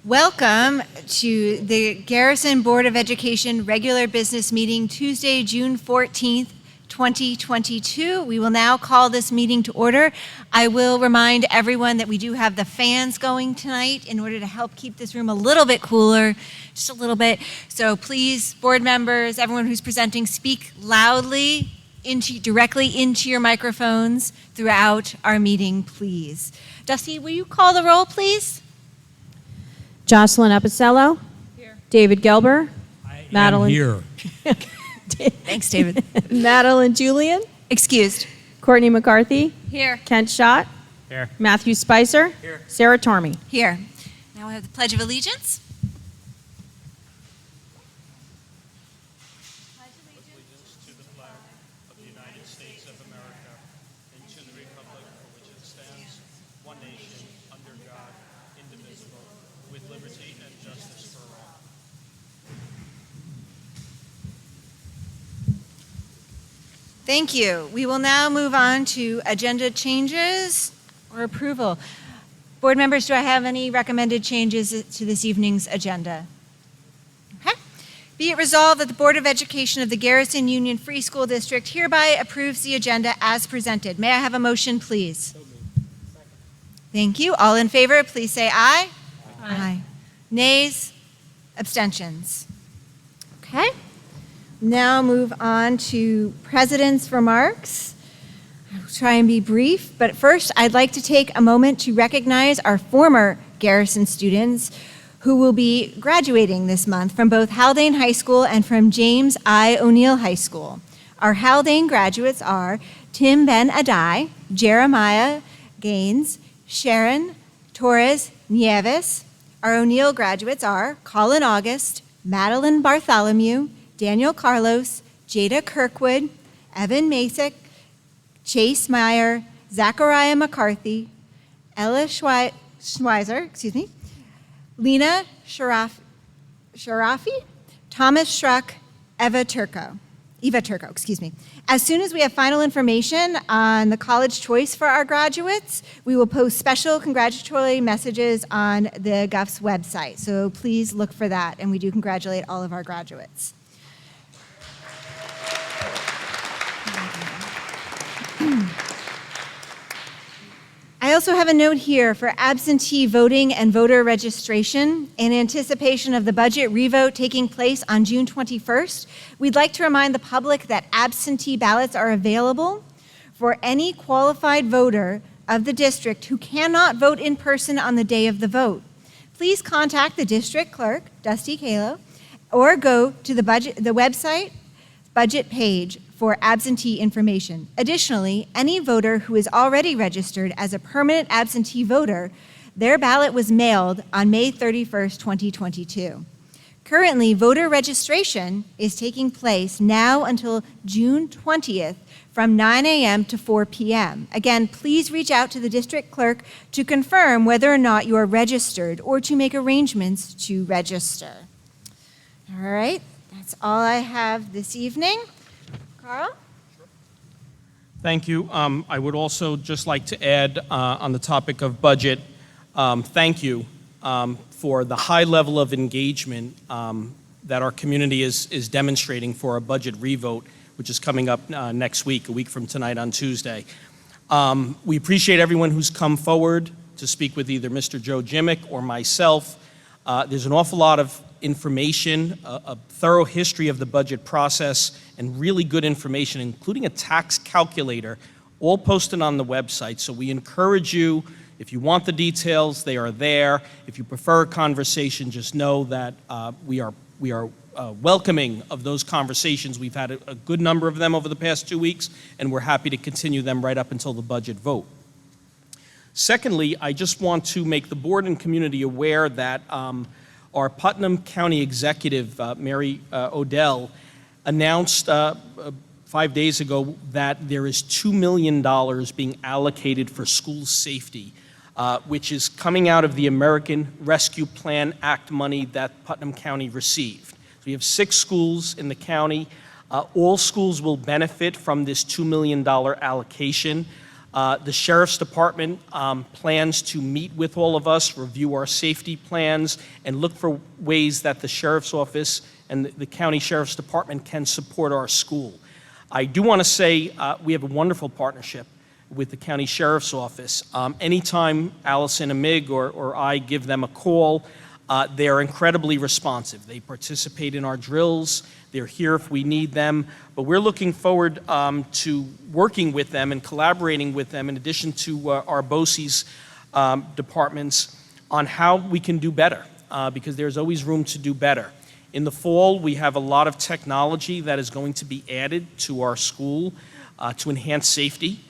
Welcome to the Garrison Board of Education regular business meeting Tuesday, June 14th, 2022. We will now call this meeting to order. I will remind everyone that we do have the fans going tonight in order to help keep this room a little bit cooler, just a little bit. So please, board members, everyone who's presenting, speak loudly directly into your microphones throughout our meeting, please. Dusty, will you call the roll, please? Jocelyn Epicello. Here. David Gelber. Madeline. Here. Thanks, David. Madeline Julian. Excused. Courtney McCarthy. Here. Kent Schott. Here. Matthew Spicer. Here. Sarah Tormey. Here. Now we have the Pledge of Allegiance. To the flag of the United States of America and to the republic for which it stands, one nation, under God, indivisible, with liberty and justice for all. Thank you. We will now move on to agenda changes or approval. Board members, do I have any recommended changes to this evening's agenda? Okay. Be it resolved that the Board of Education of the Garrison Union Free School District hereby approves the agenda as presented. May I have a motion, please? Thank you. All in favor, please say aye. Aye. Nays? Abstentions? Okay. Now move on to President's remarks. I'll try and be brief, but first I'd like to take a moment to recognize our former Garrison students who will be graduating this month from both Haldane High School and from James I. O'Neill High School. Our Haldane graduates are Tim Ben Adai, Jeremiah Gaines, Sharon Torres Nieves. Our O'Neill graduates are Colin August, Madeline Bartholomew, Daniel Carlos, Jada Kirkwood, Evan Masick, Chase Meyer, Zachariah McCarthy, Ella Schweizer, Lena Sharafi, Thomas Schruck, Eva Turco. As soon as we have final information on the college choice for our graduates, we will post special congratulatory messages on the GUF's website. So please look for that, and we do congratulate all of our graduates. I also have a note here for absentee voting and voter registration. In anticipation of the budget revote taking place on June 21st, we'd like to remind the public that absentee ballots are available for any qualified voter of the district who cannot vote in person on the day of the vote. Please contact the district clerk, Dusty Kalo, or go to the website budget page for absentee information. Additionally, any voter who is already registered as a permanent absentee voter, their ballot was mailed on May 31st, 2022. Currently, voter registration is taking place now until June 20th from 9 a.m. to 4 p.m. Again, please reach out to the district clerk to confirm whether or not you are registered or to make arrangements to register. All right, that's all I have this evening. Carl? Thank you. I would also just like to add on the topic of budget, thank you for the high level of engagement that our community is demonstrating for a budget revote, which is coming up next week, a week from tonight on Tuesday. We appreciate everyone who's come forward to speak with either Mr. Joe Jimick or myself. There's an awful lot of information, a thorough history of the budget process, and really good information, including a tax calculator, all posted on the website. So we encourage you, if you want the details, they are there. If you prefer a conversation, just know that we are welcoming of those conversations. We've had a good number of them over the past 2 weeks, and we're happy to continue them right up until the budget vote. Secondly, I just want to make the board and community aware that our Putnam County Executive, Mary Odell, announced 5 days ago that there is $2 million being allocated for school safety, which is coming out of the American Rescue Plan Act money that Putnam County received. So we have 6 schools in the county. All schools will benefit from this $2 million allocation. The Sheriff's Department plans to meet with all of us, review our safety plans, and look for ways that the Sheriff's Office and the County Sheriff's Department can support our school. I do want to say we have a wonderful partnership with the County Sheriff's Office. Anytime Allison Amig or I give them a call, they are incredibly responsive. They participate in our drills. They're here if we need them. But we're looking forward to working with them and collaborating with them in addition to our BOCES departments on how we can do better, because there's always room to do better. In the fall, we have a lot of technology that is going to be added to our school to enhance safety.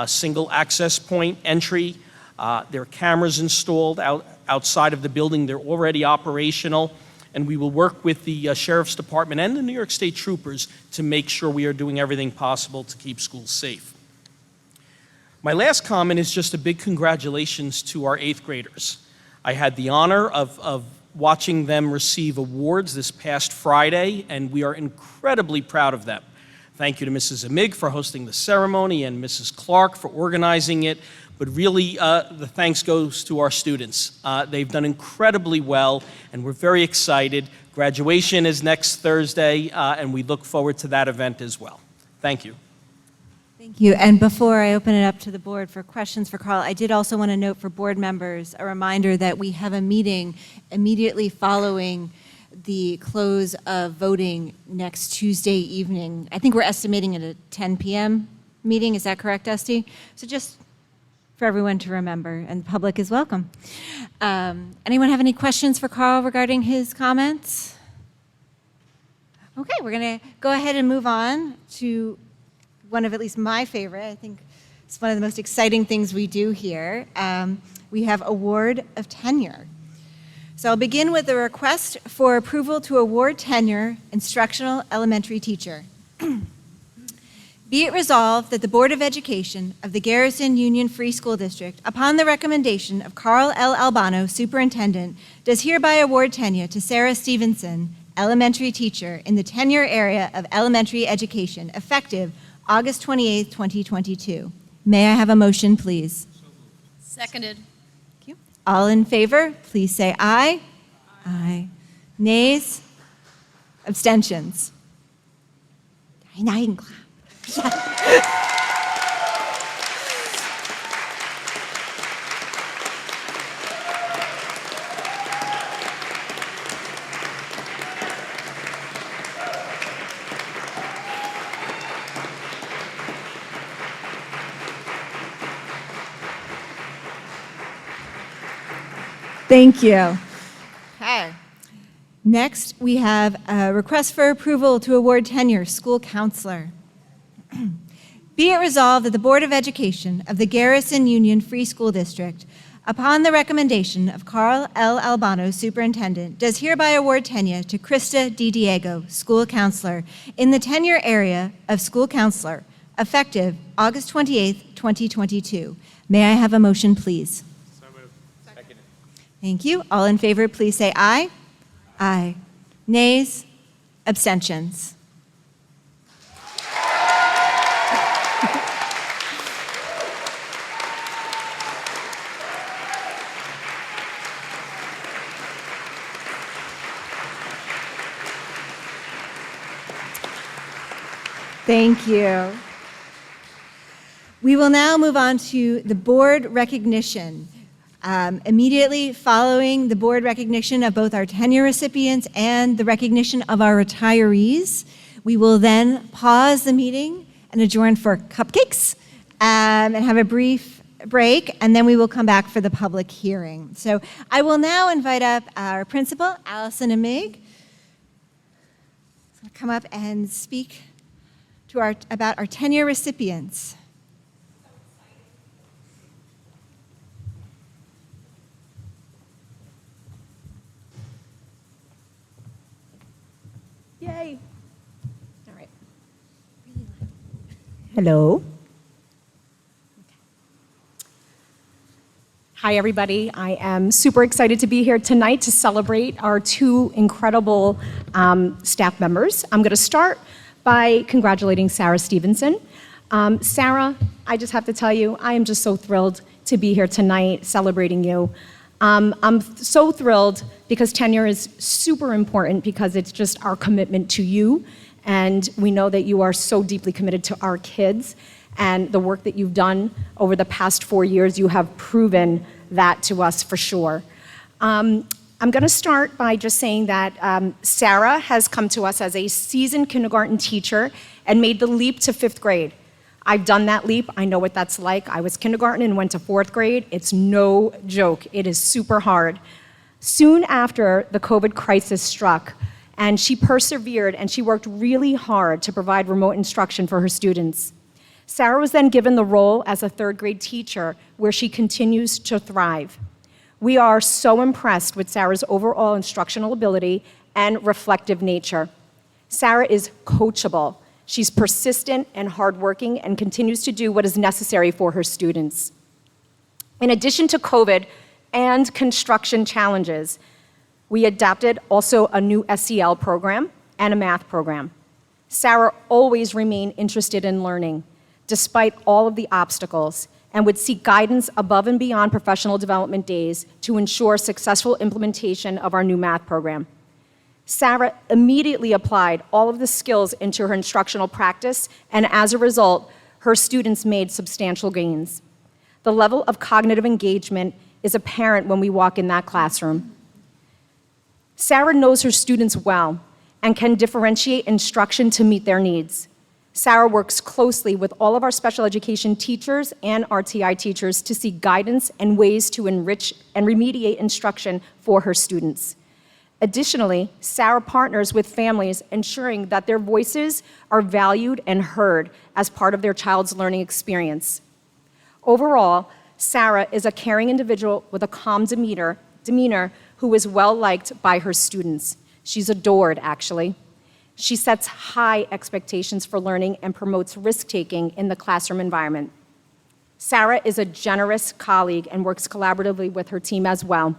Single access point entry. There are cameras installed outside of the building. They're already operational. And we will work with the Sheriff's Department and the New York State Troopers to make sure we are doing everything possible to keep schools safe. My last comment is just a big congratulations to our 8th graders. I had the honor of watching them receive awards this past Friday, and we are incredibly proud of them. Thank you to Mrs. Amig for hosting the ceremony and Mrs. Clark for organizing it. But really, the thanks goes to our students. They've done incredibly well, and we're very excited. Graduation is next Thursday, and we look forward to that event as well. Thank you. Thank you. And before I open it up to the board for questions for Carl, I did also want to note for board members a reminder that we have a meeting immediately following the close of voting next Tuesday evening. I think we're estimating it at 10 p.m. meeting. Is that correct, Esty? So just for everyone to remember, and the public is welcome. Anyone have any questions for Carl regarding his comments? Okay, we're going to go ahead and move on to one of at least my favorite. I think it's one of the most exciting things we do here. We have award of tenure. So I'll begin with a request for approval to award tenure instructional elementary teacher. Be it resolved that the Board of Education of the Garrison Union Free School District, upon the recommendation of Carl L. Albano, Superintendent, does hereby award tenure to Sarah Stevenson, elementary teacher in the tenure area of elementary education, effective August 28, 2022. May I have a motion, please? Seconded. Thank you. All in favor, please say aye. Aye. Nays? Abstentions? Now you can clap. Thank you. Okay. Next, we have a request for approval to award tenure school counselor. Be it resolved that the Board of Education of the Garrison Union Free School District, upon the recommendation of Carl L. Albano, Superintendent, does hereby award tenure to Krista D. Diego, school counselor, in the tenure area of school counselor, effective August 28, 2022. May I have a motion, please? So moved. Seconded. Thank you. All in favor, please say aye. Aye. Nays? Abstentions? Thank you. We will now move on to the board recognition. Immediately following the board recognition of both our tenure recipients and the recognition of our retirees, we will then pause the meeting and adjourn for cupcakes and have a brief break, and then we will come back for the public hearing. So I will now invite up our principal, Allison Amig, to come up and speak to about our tenure recipients. Yay. All right. Hello. Hi, everybody. I am super excited to be here tonight to celebrate our two incredible staff members. I'm going to start by congratulating Sarah Stevenson. Sarah, I just have to tell you, I am just so thrilled to be here tonight celebrating you. I'm so thrilled because tenure is super important because it's just our commitment to you, and we know that you are so deeply committed to our kids, and the work that you've done over the past 4 years, you have proven that to us for sure. I'm going to start by just saying that Sarah has come to us as a seasoned kindergarten teacher and made the leap to 5th grade. I've done that leap. I know what that's like. I was kindergarten and went to 4th grade. It's no joke. It is super hard. Soon after the COVID crisis struck, and she persevered and she worked really hard to provide remote instruction for her students. Sarah was then given the role as a 3rd grade teacher, where she continues to thrive. We are so impressed with Sarah's overall instructional ability and reflective nature. Sarah is coachable. She's persistent and hardworking and continues to do what is necessary for her students. In addition to COVID and construction challenges, we adopted also a new SEL program and a math program. Sarah always remained interested in learning, despite all of the obstacles, and would seek guidance above and beyond professional development days to ensure successful implementation of our new math program. Sarah immediately applied all of the skills into her instructional practice, and as a result, her students made substantial gains. The level of cognitive engagement is apparent when we walk in that classroom. Sarah knows her students well and can differentiate instruction to meet their needs. Sarah works closely with all of our special education teachers and RTI teachers to seek guidance and ways to enrich and remediate instruction for her students. Additionally, Sarah partners with families, ensuring that their voices are valued and heard as part of their child's learning experience. Overall, Sarah is a caring individual with a calm demeanor who is well-liked by her students. She's adored, actually. She sets high expectations for learning and promotes risk-taking in the classroom environment. Sarah is a generous colleague and works collaboratively with her team as well.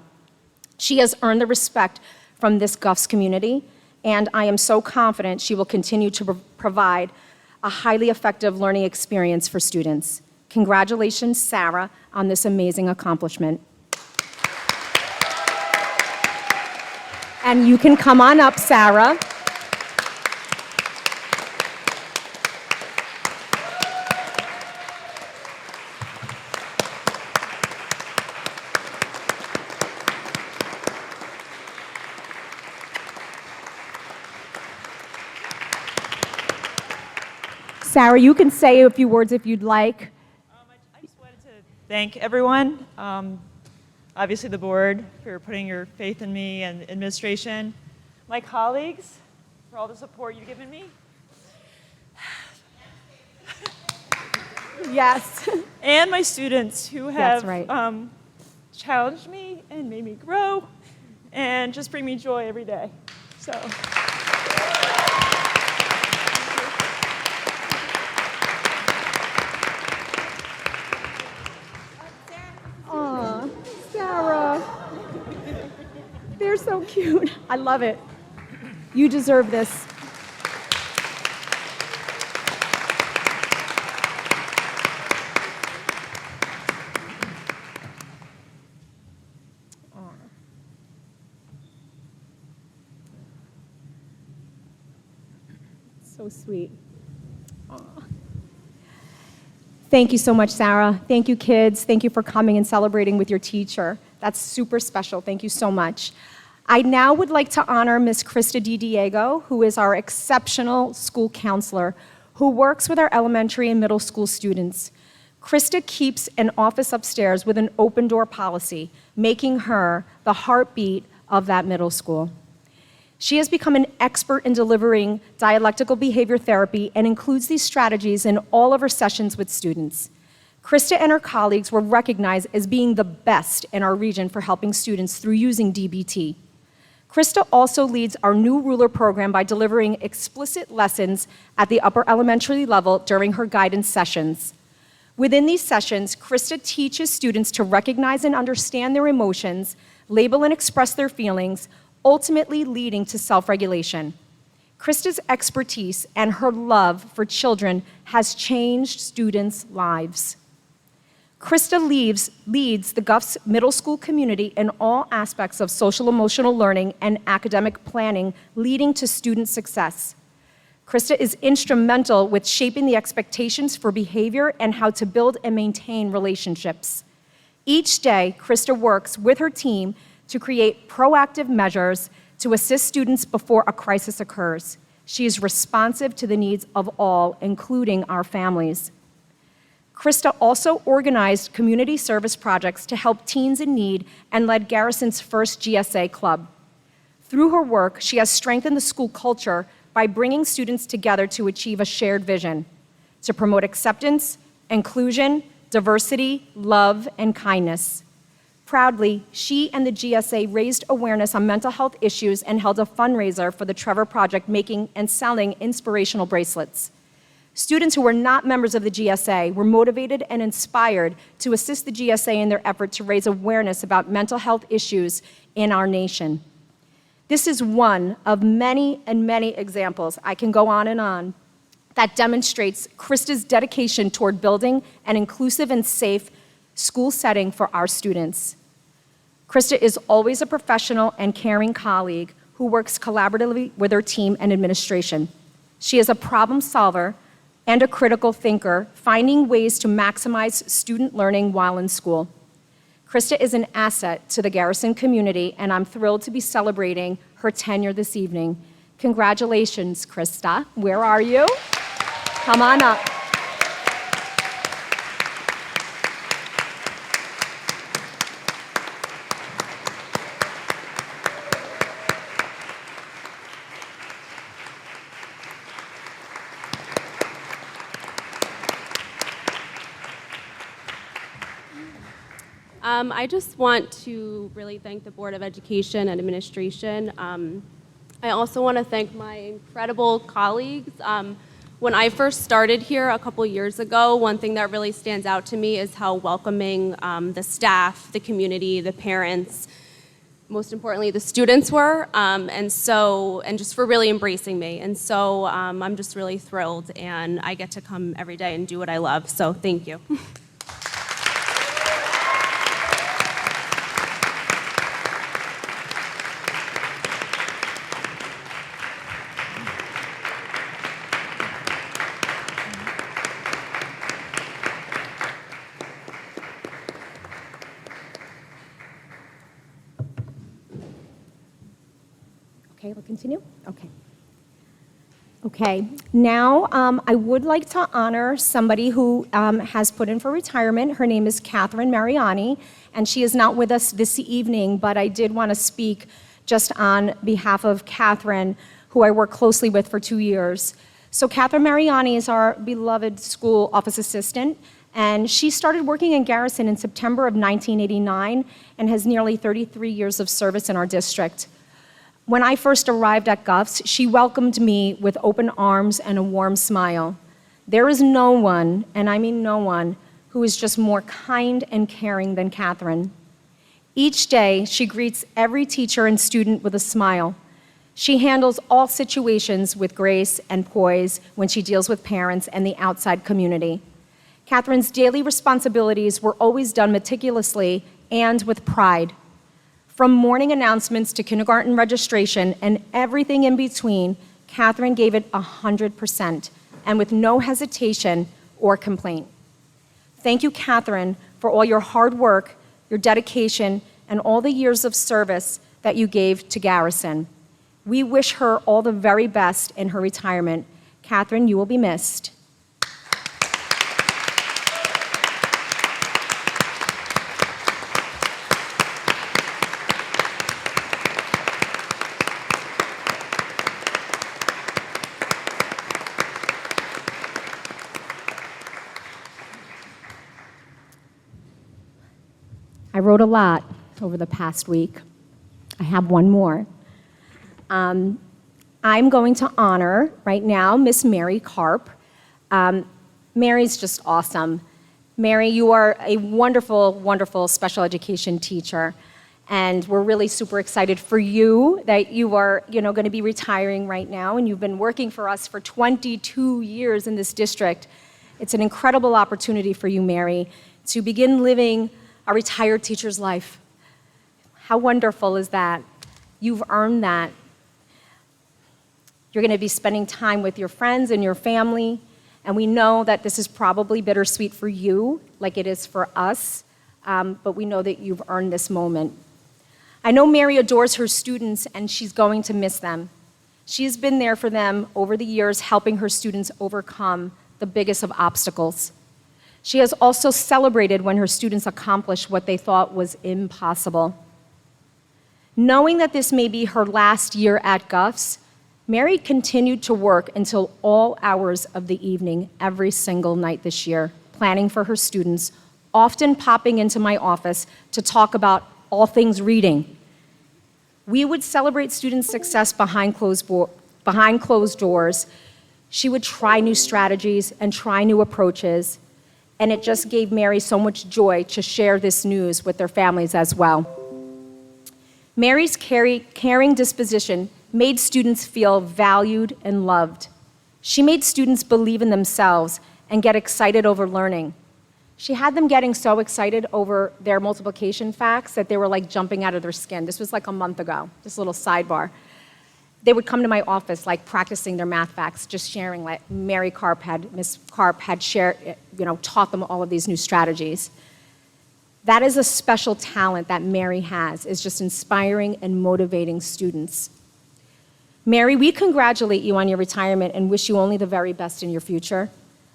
She has earned the respect from this Guffs community, and I am so confident she will continue to provide a highly effective learning experience for students. Congratulations, Sarah, on this amazing accomplishment. And you can come on up, Sarah. Sarah, you can say a few words if you'd like. I just wanted to thank everyone, obviously the board for putting your faith in me, and administration, my colleagues for all the support you've given me, Yes. and my students who have That's right. challenged me and made me grow and just bring me joy every day. So. Aw, Sarah. They're so cute. I love it. You deserve this. So sweet. Aw. Thank you so much, Sarah. Thank you, kids. Thank you for coming and celebrating with your teacher. That's super special. Thank you so much. I now would like to honor Ms. Krista DiDiego, who is our exceptional school counselor, who works with our elementary and middle school students. Krista keeps an office upstairs with an open door policy, making her the heartbeat of that middle school. She has become an expert in delivering dialectical behavior therapy and includes these strategies in all of her sessions with students. Krista and her colleagues were recognized as being the best in our region for helping students through using DBT. Krista also leads our new ruler program by delivering explicit lessons at the upper elementary level during her guidance sessions. Within these sessions, Krista teaches students to recognize and understand their emotions, label and express their feelings, ultimately leading to self-regulation. Krista's expertise and her love for children has changed students' lives. Krista leads the Guffs Middle School community in all aspects of social-emotional learning and academic planning, leading to student success. Krista is instrumental with shaping the expectations for behavior and how to build and maintain relationships. Each day, Krista works with her team to create proactive measures to assist students before a crisis occurs. She is responsive to the needs of all, including our families. Krista also organized community service projects to help teens in need and led Garrison's first GSA club. Through her work, she has strengthened the school culture by bringing students together to achieve a shared vision, to promote acceptance, inclusion, diversity, love, and kindness. Proudly, she and the GSA raised awareness on mental health issues and held a fundraiser for the Trevor Project, making and selling inspirational bracelets. Students who were not members of the GSA were motivated and inspired to assist the GSA in their effort to raise awareness about mental health issues in our nation. This is one of many and many examples, I can go on, that demonstrates Krista's dedication toward building an inclusive and safe school setting for our students. Krista is always a professional and caring colleague who works collaboratively with her team and administration. She is a problem solver and a critical thinker, finding ways to maximize student learning while in school. Krista is an asset to the Garrison community, and I'm thrilled to be celebrating her tenure this evening. Congratulations, Krista. Where are you? Come on up. I just want to really thank the Board of Education and Administration. I also want to thank my incredible colleagues. When I first started here a couple years ago, one thing that really stands out to me is how welcoming the staff, the community, the parents, most importantly, the students were, and just for really embracing me. And so I'm just really thrilled, and I get to come every day and do what I love, so thank you. Okay, we'll continue? Okay. Okay, now I would like to honor somebody who has put in for retirement. Her name is Catherine Mariani, and she is not with us this evening, but I did want to speak just on behalf of Catherine, who I worked closely with for 2 years. So Catherine Mariani is our beloved school office assistant, and she started working in Garrison in September of 1989 and has nearly 33 years of service in our district. When I first arrived at Guffs, she welcomed me with open arms and a warm smile. There is no one, and I mean no one, who is just more kind and caring than Catherine. Each day, she greets every teacher and student with a smile. She handles all situations with grace and poise when she deals with parents and the outside community. Catherine's daily responsibilities were always done meticulously and with pride. From morning announcements to kindergarten registration and everything in between, Catherine gave it 100% and with no hesitation or complaint. Thank you, Catherine, for all your hard work, your dedication, and all the years of service that you gave to Garrison. We wish her all the very best in her retirement. Catherine, you will be missed. I wrote a lot over the past week. I have one more. I'm going to honor right now Miss Mary Karp. Mary's just awesome. Mary, you are a wonderful, wonderful special education teacher. And we're really super excited for you that you are, going to be retiring right now, and you've been working for us for 22 years in this district. It's an incredible opportunity for you, Mary, to begin living a retired teacher's life. How wonderful is that? You've earned that. You're going to be spending time with your friends and your family, and we know that this is probably bittersweet for you, like it is for us, but we know that you've earned this moment. I know Mary adores her students, and she's going to miss them. She's been there for them over the years, helping her students overcome the biggest of obstacles. She has also celebrated when her students accomplish what they thought was impossible. Knowing that this may be her last year at Guffs, Mary continued to work until all hours of the evening every single night this year, planning for her students, often popping into my office to talk about all things reading. We would celebrate students' success behind closed doors. She would try new strategies and try new approaches, and it just gave Mary so much joy to share this news with their families as well. Mary's caring disposition made students feel valued and loved. She made students believe in themselves and get excited over learning. She had them getting so excited over their multiplication facts that they were like jumping out of their skin. This was like a month ago, this little sidebar. They would come to my office like practicing their math facts, just sharing like Miss Karp had shared, taught them all of these new strategies. That is a special talent that Mary has, is just inspiring and motivating students. Mary, we congratulate you on your retirement and wish you only the very best in your future.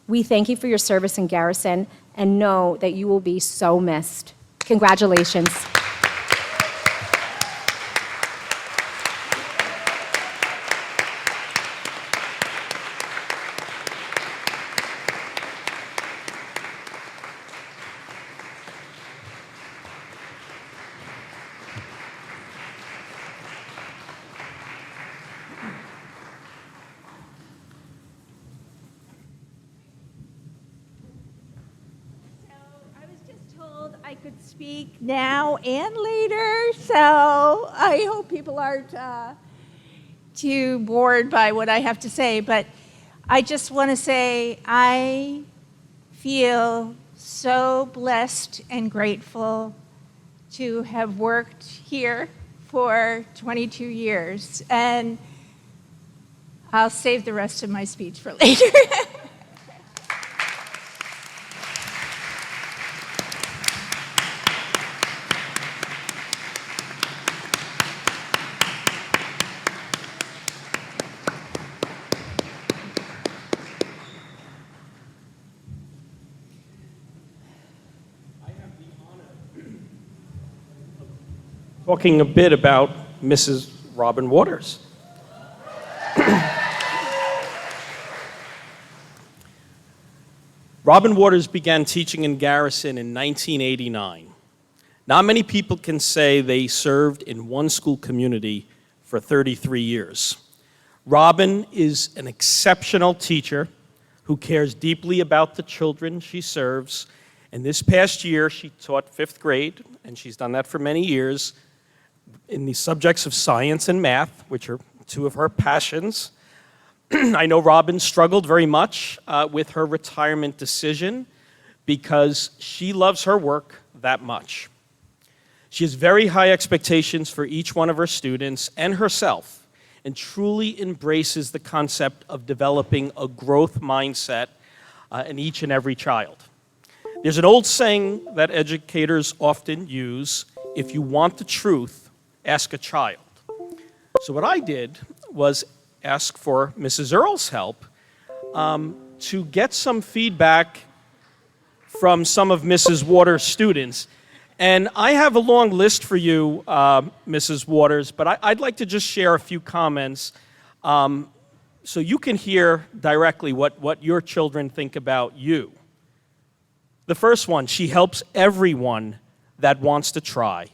We thank you for your service in Garrison and know that you will be so missed. Congratulations. I could speak now and later, so I hope people aren't too bored by what I have to say, but I just want to say I feel so blessed and grateful to have worked here for 22 years, and I'll save the rest of my speech for later. Talking a bit about Mrs. Robin Waters. Robin Waters began teaching in Garrison in 1989. Not many people can say they served in one school community for 33 years. Robin is an exceptional teacher who cares deeply about the children she serves. And this past year, she taught 5th grade, and she's done that for many years, in the subjects of science and math, which are two of her passions. I know Robin struggled very much with her retirement decision because she loves her work that much. She has very high expectations for each one of her students and herself, and truly embraces the concept of developing a growth mindset in each and every child. There's an old saying that educators often use: if you want the truth, ask a child. So what I did was ask for Mrs. Earle's help to get some feedback from some of Mrs. Waters' students. And I have a long list for you, Mrs. Waters, but I'd like to just share a few comments so you can hear directly what your children think about you. The first one: she helps everyone that wants to try.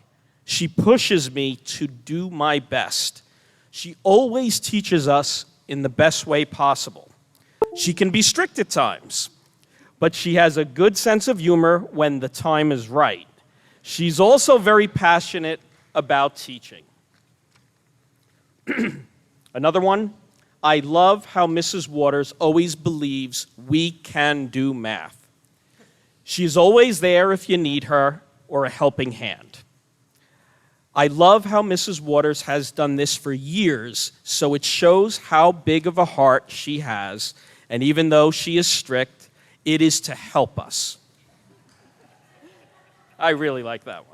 She pushes me to do my best. She always teaches us in the best way possible. She can be strict at times, but she has a good sense of humor when the time is right. She's also very passionate about teaching. Another one, I love how Mrs. Waters always believes we can do math. She's always there if you need her or a helping hand. I love how Mrs. Waters has done this for years, so it shows how big of a heart she has, and even though she is strict, it is to help us. I really like that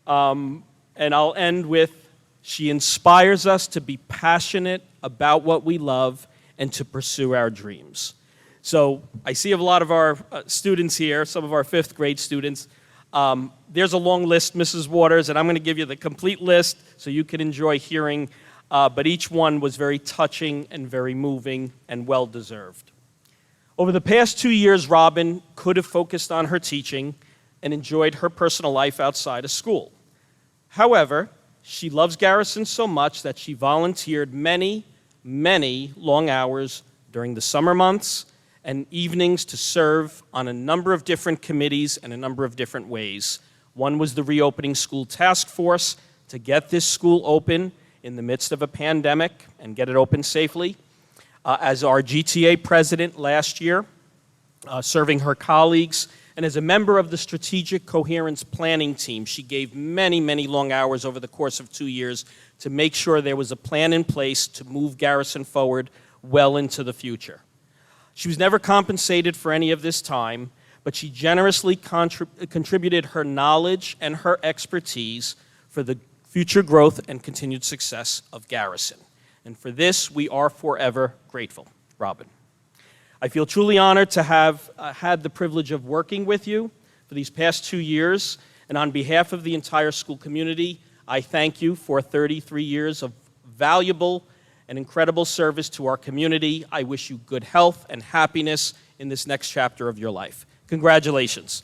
one. And I'll end with, she inspires us to be passionate about what we love and to pursue our dreams. So I see a lot of our students here, some of our fifth grade students. There's a long list, Mrs. Waters, and I'm going to give you the complete list so you can enjoy hearing, but each one was very touching and very moving and well-deserved. Over the past 2 years, Robin could have focused on her teaching and enjoyed her personal life outside of school. However, she loves Garrison so much that she volunteered many, many long hours during the summer months and evenings to serve on a number of different committees and a number of different ways. One was the Reopening School Task Force to get this school open in the midst of a pandemic and get it open safely. As our GTA president last year, serving her colleagues, and as a member of the Strategic Coherence Planning Team, she gave many, many long hours over the course of 2 years to make sure there was a plan in place to move Garrison forward well into the future. She was never compensated for any of this time, but she generously contributed her knowledge and her expertise for the future growth and continued success of Garrison. And for this, we are forever grateful. Robin. I feel truly honored to have had the privilege of working with you for these past 2 years, and on behalf of the entire school community, I thank you for 33 years of valuable and incredible service to our community. I wish you good health and happiness in this next chapter of your life. Congratulations.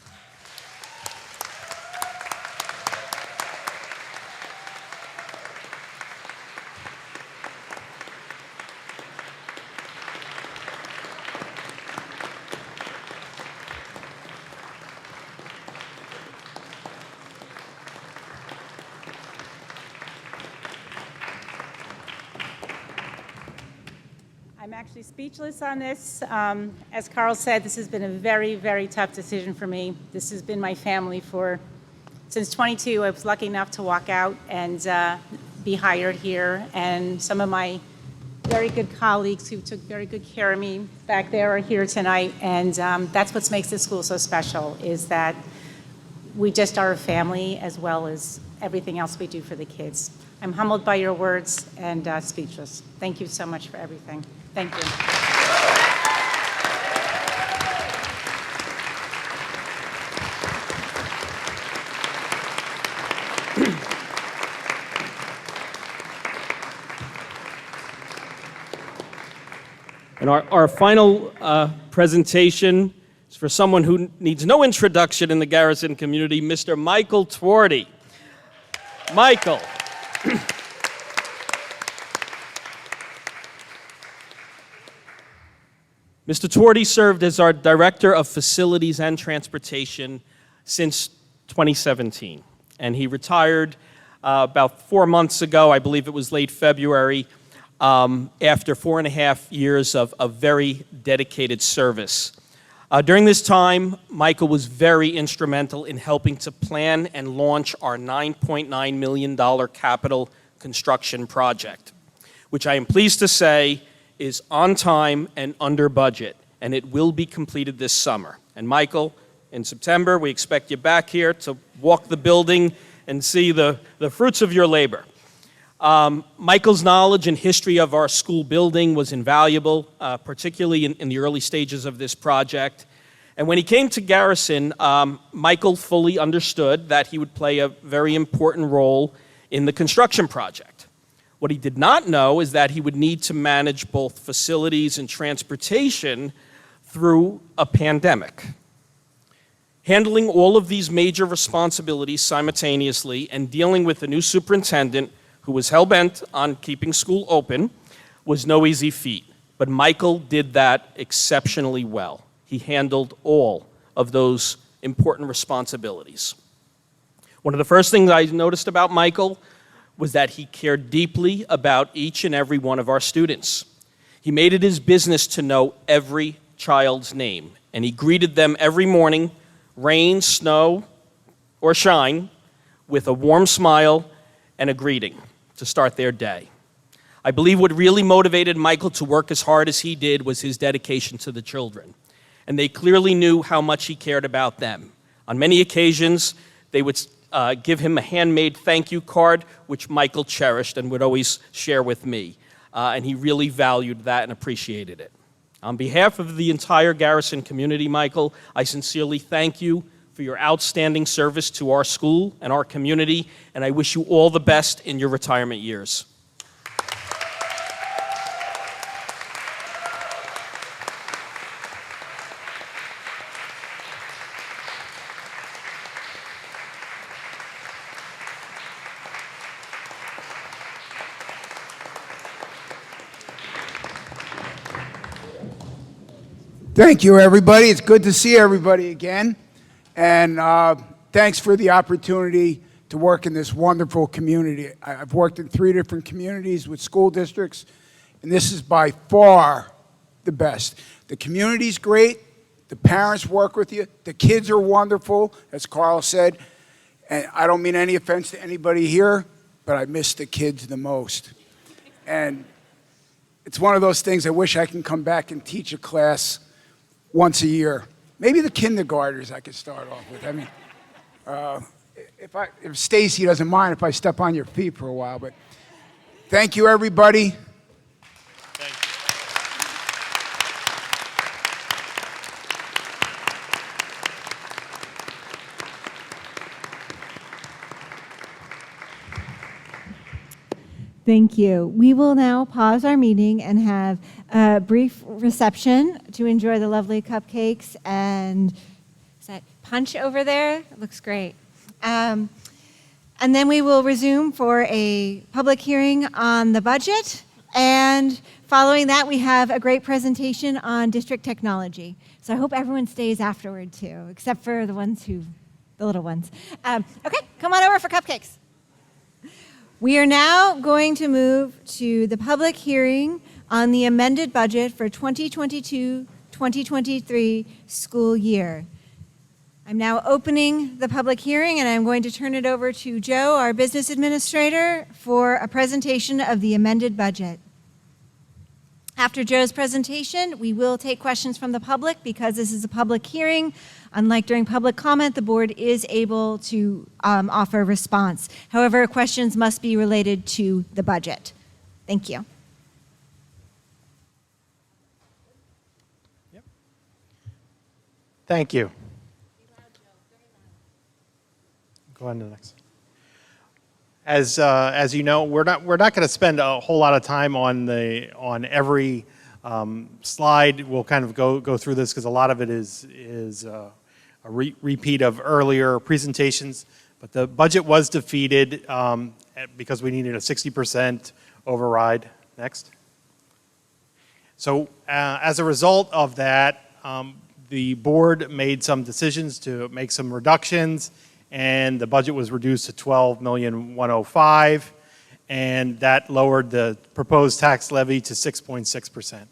I'm actually speechless on this. As Carl said, this has been a very, very tough decision for me. This has been my family since 22. I was lucky enough to walk out and be hired here. And some of my very good colleagues who took very good care of me back there are here tonight. And that's what makes this school so special, is that we just are a family as well as everything else we do for the kids. I'm humbled by your words and speechless. Thank you so much for everything. Thank you. And our final presentation is for someone who needs no introduction in the Garrison community, Mr. Michael Twardy. Michael. Mr. Twardy served as our Director of Facilities and Transportation since 2017, and he retired about 4 months ago. I believe it was late February, after 4.5 years of very dedicated service. During this time, Michael was very instrumental in helping to plan and launch our $9.9 million capital construction project, which I am pleased to say is on time and under budget, and it will be completed this summer. And Michael, in September, we expect you back here to walk the building and see the fruits of your labor. Michael's knowledge and history of our school building was invaluable, particularly in the early stages of this project. And when he came to Garrison, Michael fully understood that he would play a very important role in the construction project. What he did not know is that he would need to manage both facilities and transportation through a pandemic. Handling all of these major responsibilities simultaneously and dealing with a new superintendent who was hell-bent on keeping school open was no easy feat. But Michael did that exceptionally well. He handled all of those important responsibilities. One of the first things I noticed about Michael was that he cared deeply about each and every one of our students. He made it his business to know every child's name, and he greeted them every morning, rain, snow, or shine, with a warm smile and a greeting to start their day. I believe what really motivated Michael to work as hard as he did was his dedication to the children, and they clearly knew how much he cared about them. On many occasions, they would give him a handmade thank you card, which Michael cherished and would always share with me, and he really valued that and appreciated it. On behalf of the entire Garrison community, Michael, I sincerely thank you for your outstanding service to our school and our community, and I wish you all the best in your retirement years. Thank you, everybody. It's good to see everybody again. And thanks for the opportunity to work in this wonderful community. I've worked in 3 different communities with school districts, and this is by far the best. The community's great. The parents work with you. The kids are wonderful, as Carl said. And I don't mean any offense to anybody here, but I miss the kids the most. And it's one of those things I wish I can come back and teach a class once a year. Maybe the kindergartners I could start off with. I mean, if Stacy doesn't mind if I step on your feet for a while, but thank you, everybody. Thank you. We will now pause our meeting and have a brief reception to enjoy the lovely cupcakes and is that punch over there? It looks great. And then we will resume for a public hearing on the budget. And following that, we have a great presentation on district technology. So I hope everyone stays afterward too, except for the little ones. Okay, come on over for cupcakes. We are now going to move to the public hearing on the amended budget for 2022-2023 school year. I'm now opening the public hearing, and I'm going to turn it over to Joe, our business administrator, for a presentation of the amended budget. After Joe's presentation, we will take questions from the public because this is a public hearing. Unlike during public comment, the board is able to offer a response. However, questions must be related to the budget. Thank you. Yep. Thank you. Go on to the next. As you know, we're not going to spend a whole lot of time on every slide. We'll kind of go through this because a lot of it is a repeat of earlier presentations. But the budget was defeated because we needed a 60% override. Next. So as a result of that, the board made some decisions to make some reductions, and the budget was reduced to $12,105,000, and that lowered the proposed tax levy to 6.6%.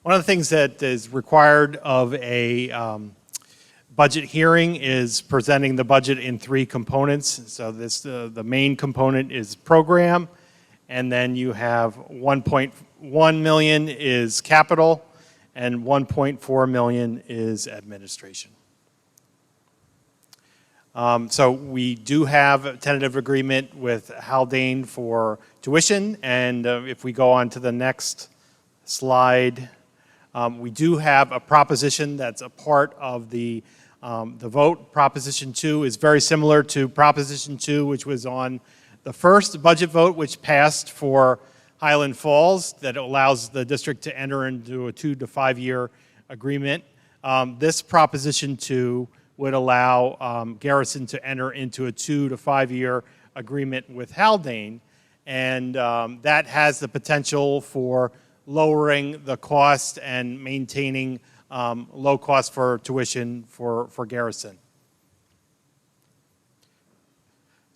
One of the things that is required of a budget hearing is presenting the budget in 3 components. So the main component is program, and then you have 1.1 million is capital, and 1.4 million is administration. So we do have a tentative agreement with Haldane for tuition, and if we go on to the next slide, we do have a proposition that's a part of the vote. Proposition 2 is very similar to Proposition 2, which was on the first budget vote, which passed for Highland Falls, that allows the district to enter into a 2 to 5 year agreement. This Proposition 2 would allow Garrison to enter into a 2 to 5 year agreement with Haldane, and that has the potential for lowering the cost and maintaining low cost for tuition for Garrison.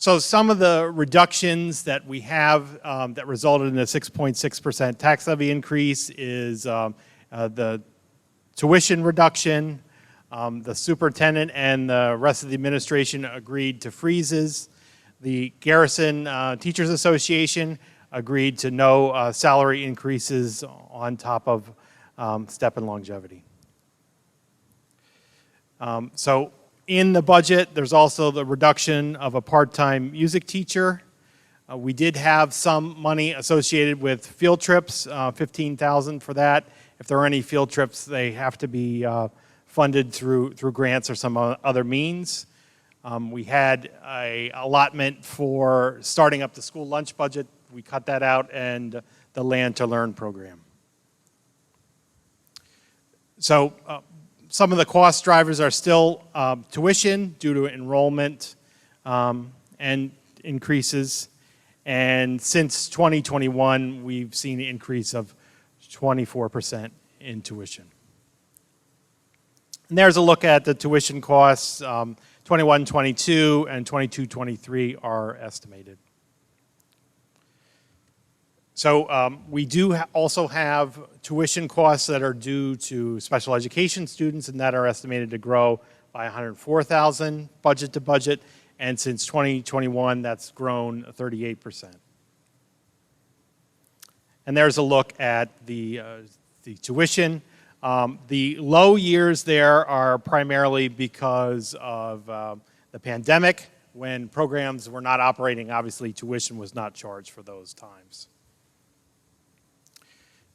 So some of the reductions that we have that resulted in a 6.6% tax levy increase is the tuition reduction. The superintendent and the rest of the administration agreed to freezes. The Garrison Teachers Association agreed to no salary increases on top of step and longevity. So in the budget, there's also the reduction of a part-time music teacher. We did have some money associated with field trips, $15,000 for that. If there are any field trips, they have to be funded through grants or some other means. We had an allotment for starting up the school lunch budget. We cut that out, and the Land to Learn program. So some of the cost drivers are still tuition due to enrollment and increases. And since 2021, we've seen an increase of 24% in tuition. And there's a look at the tuition costs. 21-22 and 22-23 are estimated. So we do also have tuition costs that are due to special education students, and that are estimated to grow by $104,000 budget to budget. And since 2021, that's grown 38%. And there's a look at the tuition. The low years there are primarily because of the pandemic. When programs were not operating, obviously tuition was not charged for those times.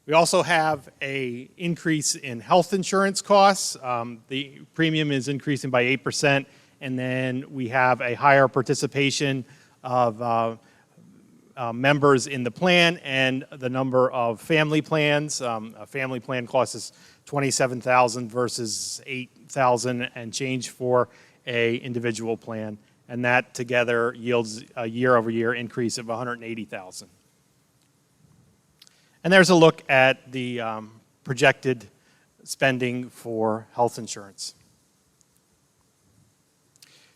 We also have an increase in health insurance costs. The premium is increasing by 8%, and then we have a higher participation of members in the plan and the number of family plans. A family plan costs us $27,000 versus $8,000 and change for an individual plan, and that together yields a year-over-year increase of $180,000. And there's a look at the projected spending for health insurance.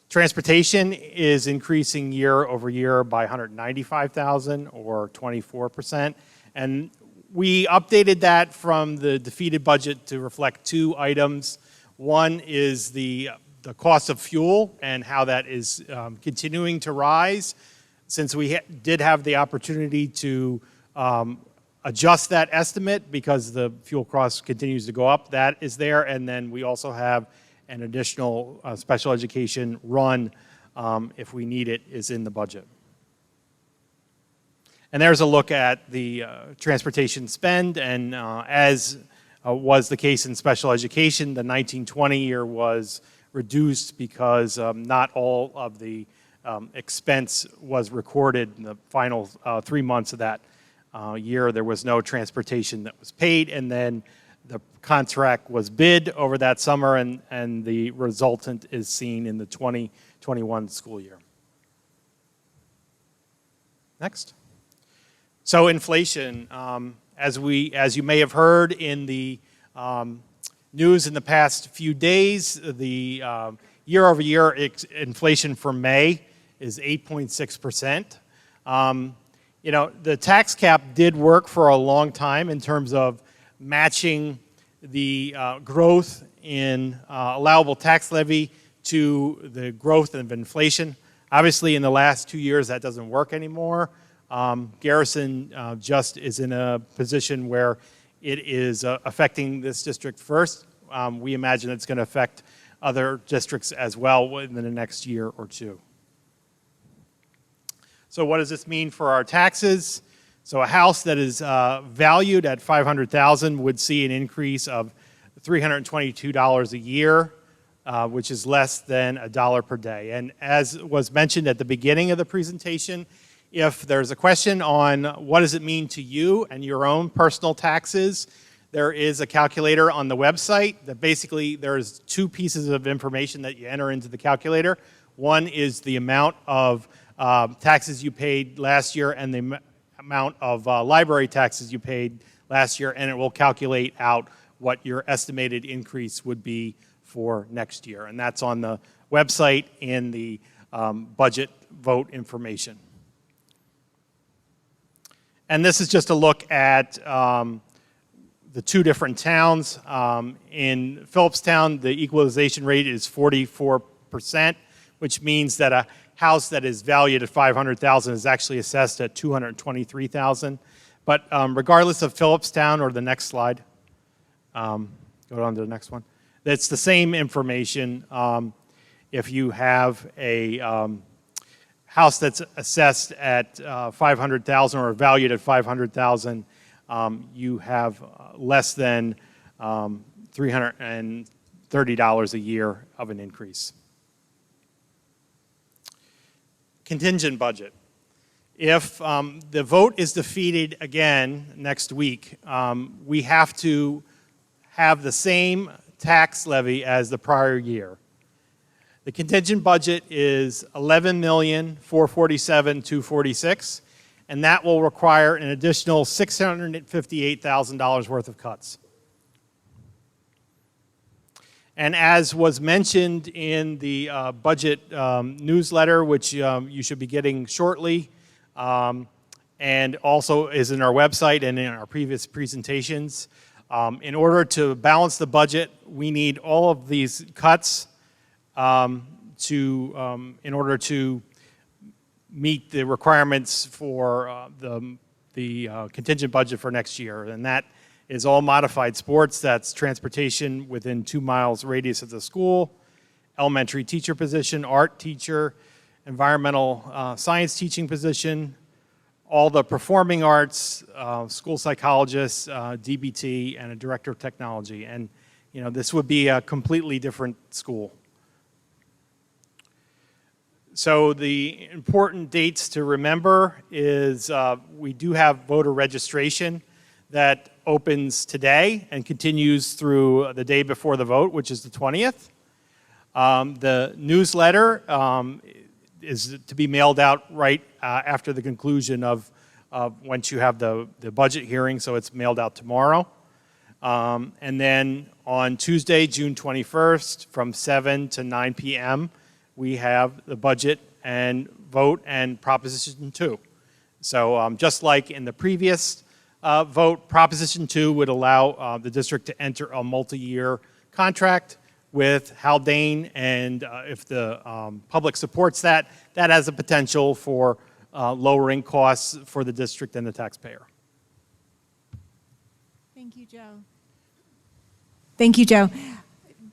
Transportation is increasing year over year by $195,000 or 24%. And we updated that from the defeated budget to reflect two items. One is the cost of fuel and how that is continuing to rise. Since we did have the opportunity to adjust that estimate because the fuel cost continues to go up, that is there. And then we also have an additional special education run, if we need it, is in the budget. And there's a look at the transportation spend, and as was the case in special education, the 19-20 year was reduced because not all of the expense was recorded in the final 3 months of that year. There was no transportation that was paid, and then the contract was bid over that summer, and the resultant is seen in the 2021 school year. Next. So inflation, as you may have heard in the news in the past few days, the year-over-year inflation for May is 8.6%. You know, the tax cap did work for a long time in terms of matching the growth in allowable tax levy to the growth of inflation. Obviously, in the last 2 years, that doesn't work anymore. Garrison just is in a position where it is affecting this district first. We imagine it's going to affect other districts as well within the next year or two. So what does this mean for our taxes? So a house that is valued at $500,000 would see an increase of $322 a year, which is less than $1 per day. And as was mentioned at the beginning of the presentation, if there's a question on what does it mean to you and your own personal taxes, there is a calculator on the website that basically there's two pieces of information that you enter into the calculator. One is the amount of taxes you paid last year and the amount of library taxes you paid last year, and it will calculate out what your estimated increase would be for next year. And that's on the website in the budget vote information. And this is just a look at the two different towns. In Phillipstown, the equalization rate is 44%, which means that a house that is valued at $500,000 is actually assessed at $223,000. But regardless of Phillipstown, or the next slide, go on to the next one. It's the same information. If you have a house that's assessed at $500,000 or valued at $500,000, you have less than $330 a year of an increase. Contingent budget. If the vote is defeated again next week, we have to have the same tax levy as the prior year. The contingent budget is $11,447,246, and that will require an additional $658,000 worth of cuts. And as was mentioned in the budget newsletter, which you should be getting shortly, and also is in our website and in our previous presentations, in order to balance the budget, we need all of these cuts in order to meet the requirements for the contingent budget for next year. And that is all modified sports. That's transportation within 2 miles radius of the school, elementary teacher position, art teacher, environmental science teaching position, all the performing arts, school psychologists, DBT, and a director of technology. And this would be a completely different school. So the important dates to remember is we do have voter registration that opens today and continues through the day before the vote, which is the 20th. The newsletter is to be mailed out right after the conclusion of once you have the budget hearing, so it's mailed out tomorrow. And then on Tuesday, June 21st, from 7 to 9 p.m., we have the budget and vote and Proposition 2. So just like in the previous vote, Proposition 2 would allow the district to enter a multi-year contract with Haldane, and if the public supports that, that has a potential for lowering costs for the district and the taxpayer. Thank you, Joe. Thank you, Joe.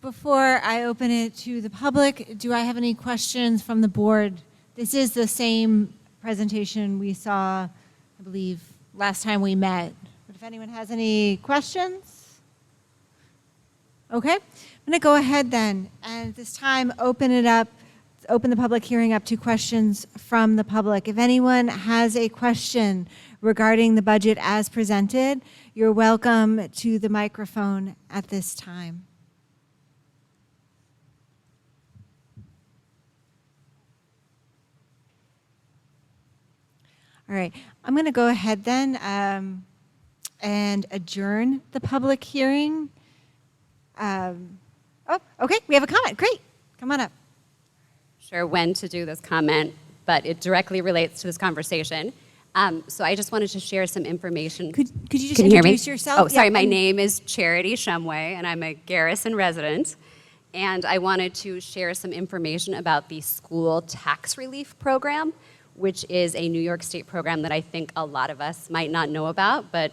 Before I open it to the public, do I have any questions from the board? This is the same presentation we saw, I believe, last time we met. But if anyone has any questions? Okay, I'm going to go ahead then, and at this time, open the public hearing up to questions from the public. If anyone has a question regarding the budget as presented, you're welcome to the microphone at this time. All right, I'm going to go ahead then and adjourn the public hearing. Oh, okay, we have a comment. Great. Come on up. Sure when to do this comment, but it directly relates to this conversation. So I just wanted to share some information. Could you just Can you hear me? introduce yourself? Oh, sorry. Yeah, My name is Charity Shumway, and I'm a Garrison resident. And I wanted to share some information about the school tax relief program, which is a New York State program that I think a lot of us might not know about, but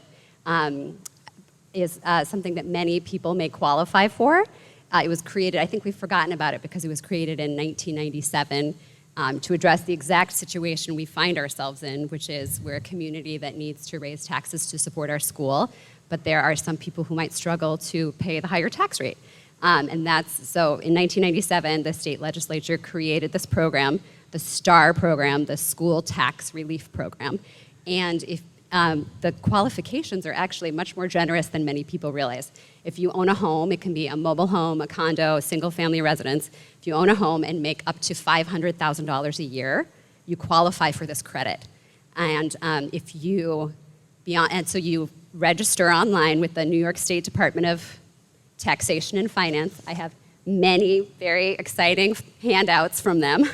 is something that many people may qualify for. It was created, I think we've forgotten about it because it was created in 1997 to address the exact situation we find ourselves in, which is we're a community that needs to raise taxes to support our school, but there are some people who might struggle to pay the higher tax rate. And that's, so in 1997, the state legislature created this program, the STAR program, the School Tax Relief Program. And if the qualifications are actually much more generous than many people realize. If you own a home, it can be a mobile home, a condo, a single-family residence. If you own a home and make up to $500,000 a year, you qualify for this credit. And if you and so you register online with the New York State Department of Taxation and Finance. I have many very exciting handouts from them.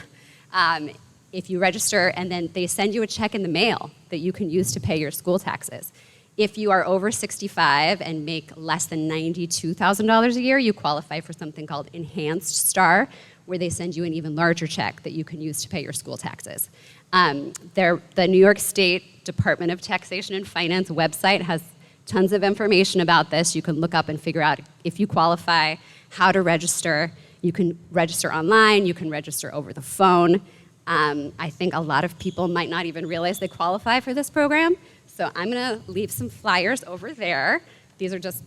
If you register, and then they send you a check in the mail that you can use to pay your school taxes. If you are over 65 and make less than $92,000 a year, you qualify for something called Enhanced STAR, where they send you an even larger check that you can use to pay your school taxes. The New York State Department of Taxation and Finance website has tons of information about this. You can look up and figure out if you qualify, how to register. You can register online, you can register over the phone. I think a lot of people might not even realize they qualify for this program. So I'm gonna leave some flyers over there. These are just,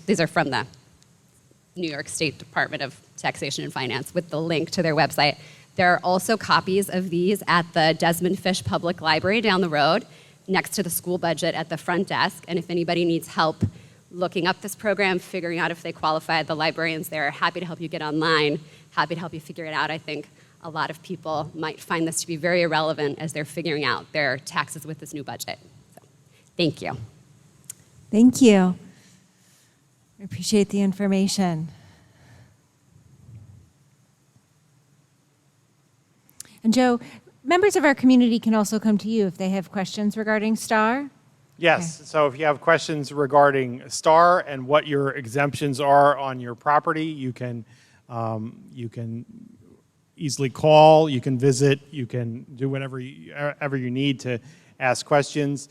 these are from the New York State Department of Taxation and Finance with the link to their website. There are also copies of these at the Desmond Fish Public Library down the road, next to the school budget at the front desk. And if anybody needs help looking up this program, figuring out if they qualify, the librarians there are happy to help you get online, happy to help you figure it out. I think a lot of people might find this to be very irrelevant as they're figuring out their taxes with this new budget. So, thank you. Thank you. I appreciate the information. And Joe, members of our community can also come to you if they have questions regarding STAR. Yes, so if you have questions regarding STAR and what your exemptions are on your property, you can easily call, you can visit, you can do whatever you need to ask questions.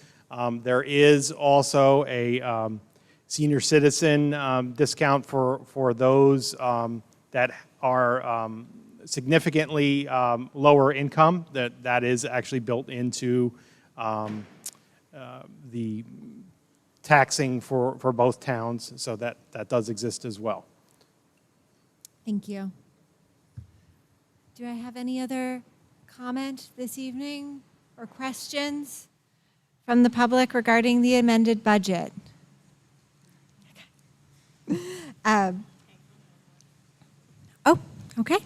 There is also a senior citizen discount for those that are significantly lower income. That is actually built into the taxing for both towns, so that does exist as well. Thank you. Do I have any other comment this evening or questions from the public regarding the amended budget? Oh, okay.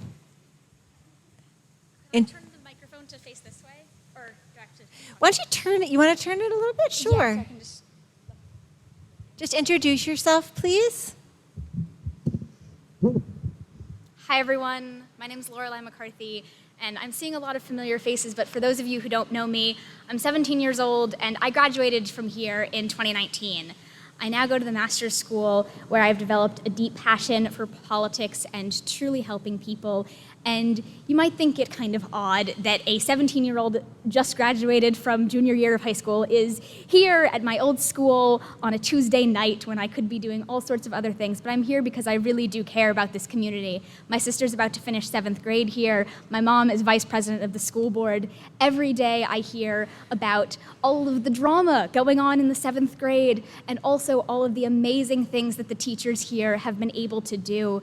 Turn the microphone to face this way, or do I have to? Why don't you turn it? You want to turn it a little bit? Sure. Yeah, so I can Just introduce yourself, please. Hi, everyone. My name is Lorelei McCarthy, and I'm seeing a lot of familiar faces, but for those of you who don't know me, I'm 17 years old, and I graduated from here in 2019. I now go to the master's school where I've developed a deep passion for politics and truly helping people. And you might think it kind of odd that a 17-year-old just graduated from junior year of high school is here at my old school on a Tuesday night when I could be doing all sorts of other things, but I'm here because I really do care about this community. My sister's about to finish 7th grade here. My mom is vice president of the school board. Every day I hear about all of the drama going on in the 7th grade and also all of the amazing things that the teachers here have been able to do.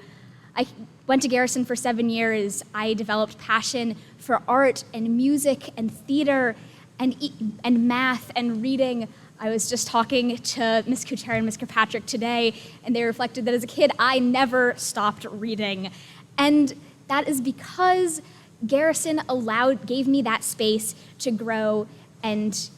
I went to Garrison for 7 years. I developed passion for art and music and theater and math and reading. I was just talking to Ms. Kucher and Ms. Kirkpatrick today, and they reflected that as a kid, I never stopped reading. And that is because Garrison gave me that space to grow and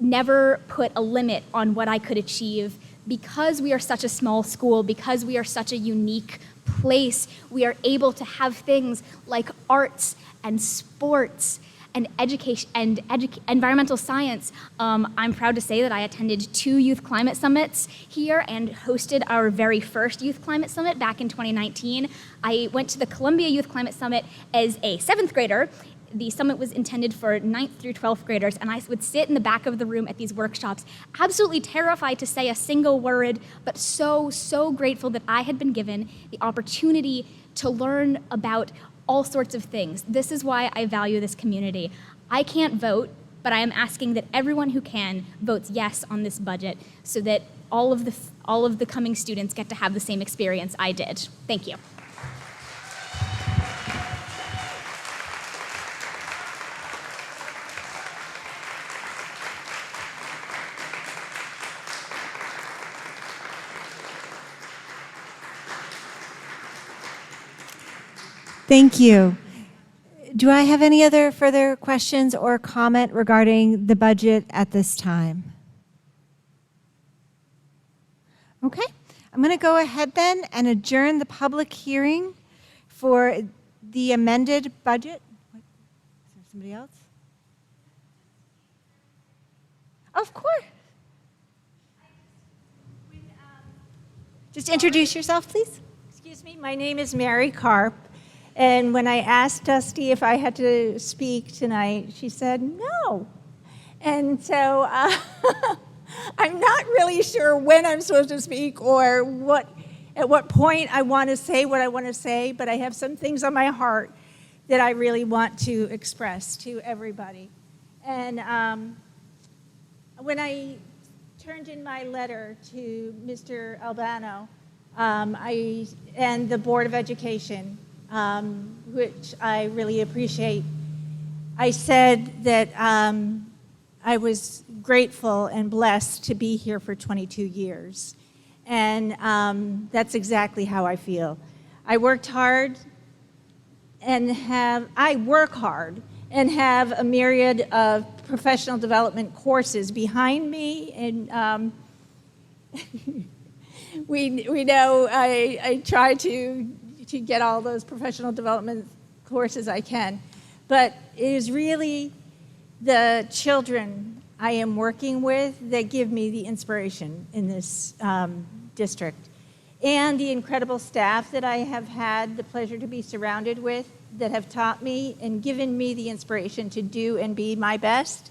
never put a limit on what I could achieve. Because we are such a small school, because we are such a unique place, we are able to have things like arts and sports and education and environmental science. I'm proud to say that I attended 2 youth climate summits here and hosted our very first youth climate summit back in 2019. I went to the Columbia Youth Climate Summit as a 7th grader. The summit was intended for 9th through 12th graders, and I would sit in the back of the room at these workshops, absolutely terrified to say a single word, but so, so grateful that I had been given the opportunity to learn about all sorts of things. This is why I value this community. I can't vote, but I am asking that everyone who can votes yes on this budget so that all of the coming students get to have the same experience I did. Thank you. Thank you. Do I have any other further questions or comment regarding the budget at this time? Okay, I'm going to go ahead then and adjourn the public hearing for the amended budget. Somebody else? Of course. Just introduce yourself, please. Excuse me, my name is Mary Karp, and when I asked Dusty if I had to speak tonight, she said no. And so I'm not really sure when I'm supposed to speak or at what point I want to say what I want to say, but I have some things on my heart that I really want to express to everybody. And when I turned in my letter to Mr. Albano and the Board of Education, which I really appreciate, I said that I was grateful and blessed to be here for 22 years. And that's exactly how I feel. I work hard and have a myriad of professional development courses behind me, and we know I try to get all those professional development courses I can, but it is really the children I am working with that give me the inspiration in this district, and the incredible staff that I have had the pleasure to be surrounded with that have taught me and given me the inspiration to do and be my best.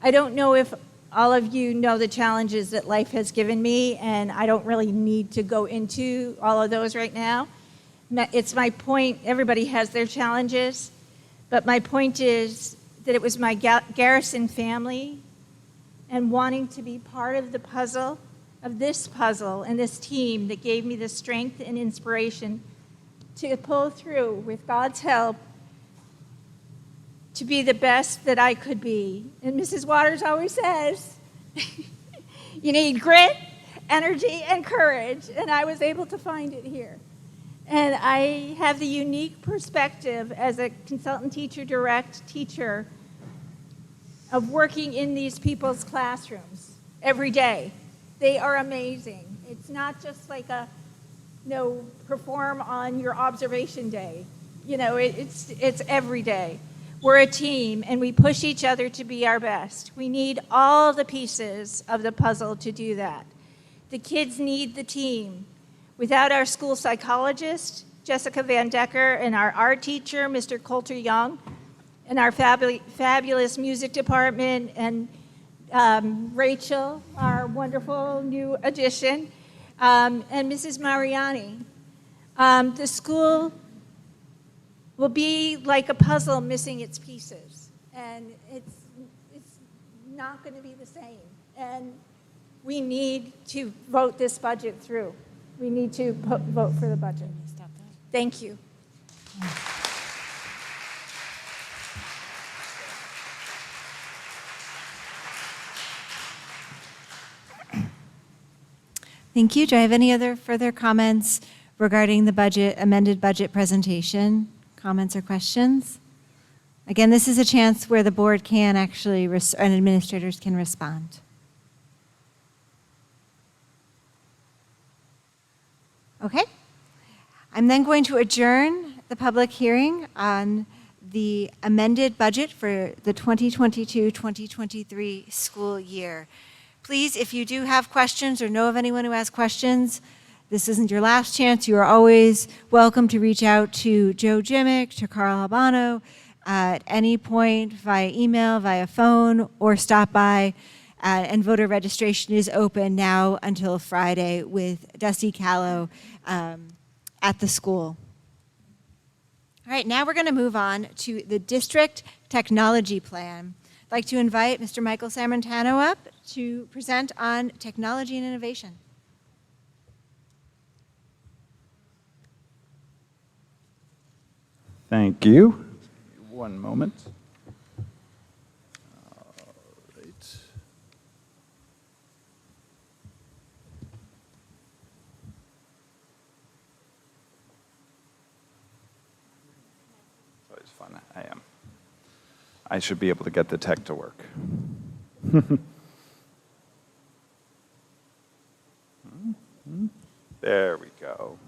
I don't know if all of you know the challenges that life has given me, and I don't really need to go into all of those right now. It's my point, everybody has their challenges, but my point is that it was my Garrison family and wanting to be part of the puzzle, of this puzzle and this team that gave me the strength and inspiration to pull through, with God's help, to be the best that I could be. And Mrs. Waters always says, you need grit, energy, and courage, and I was able to find it here. And I have the unique perspective as a consultant teacher, direct teacher, of working in these people's classrooms every day. They are amazing. It's not just like perform on your observation day. It's every day. We're a team, and we push each other to be our best. We need all the pieces of the puzzle to do that. The kids need the team. Without our school psychologist, Jessica Van Decker, and our art teacher, Mr. Coulter Young, and our fabulous music department, and Rachel, our wonderful new addition, and Mrs. Mariani, the school will be like a puzzle missing its pieces, and it's not going to be the same. And we need to vote this budget through. We need to vote for the budget. Thank you. Thank you. Do I have any other further comments regarding the amended budget presentation? Comments or questions? Again, this is a chance where the board can actually, and administrators can respond. Okay. I'm then going to adjourn the public hearing on the amended budget for the 2022-2023 school year. Please, if you do have questions or know of anyone who has questions, this isn't your last chance. You are always welcome to reach out to Joe Jimmick, to Carl Albano at any point via email, via phone, or stop by. And voter registration is open now until Friday with Dusty Callow at the school. All right, now we're going to move on to the district technology plan. I'd like to invite Mr. Michael Samantano up to present on technology and innovation. Thank you. One moment. All right. It's always fun. I should be able to get the tech to work. There we go.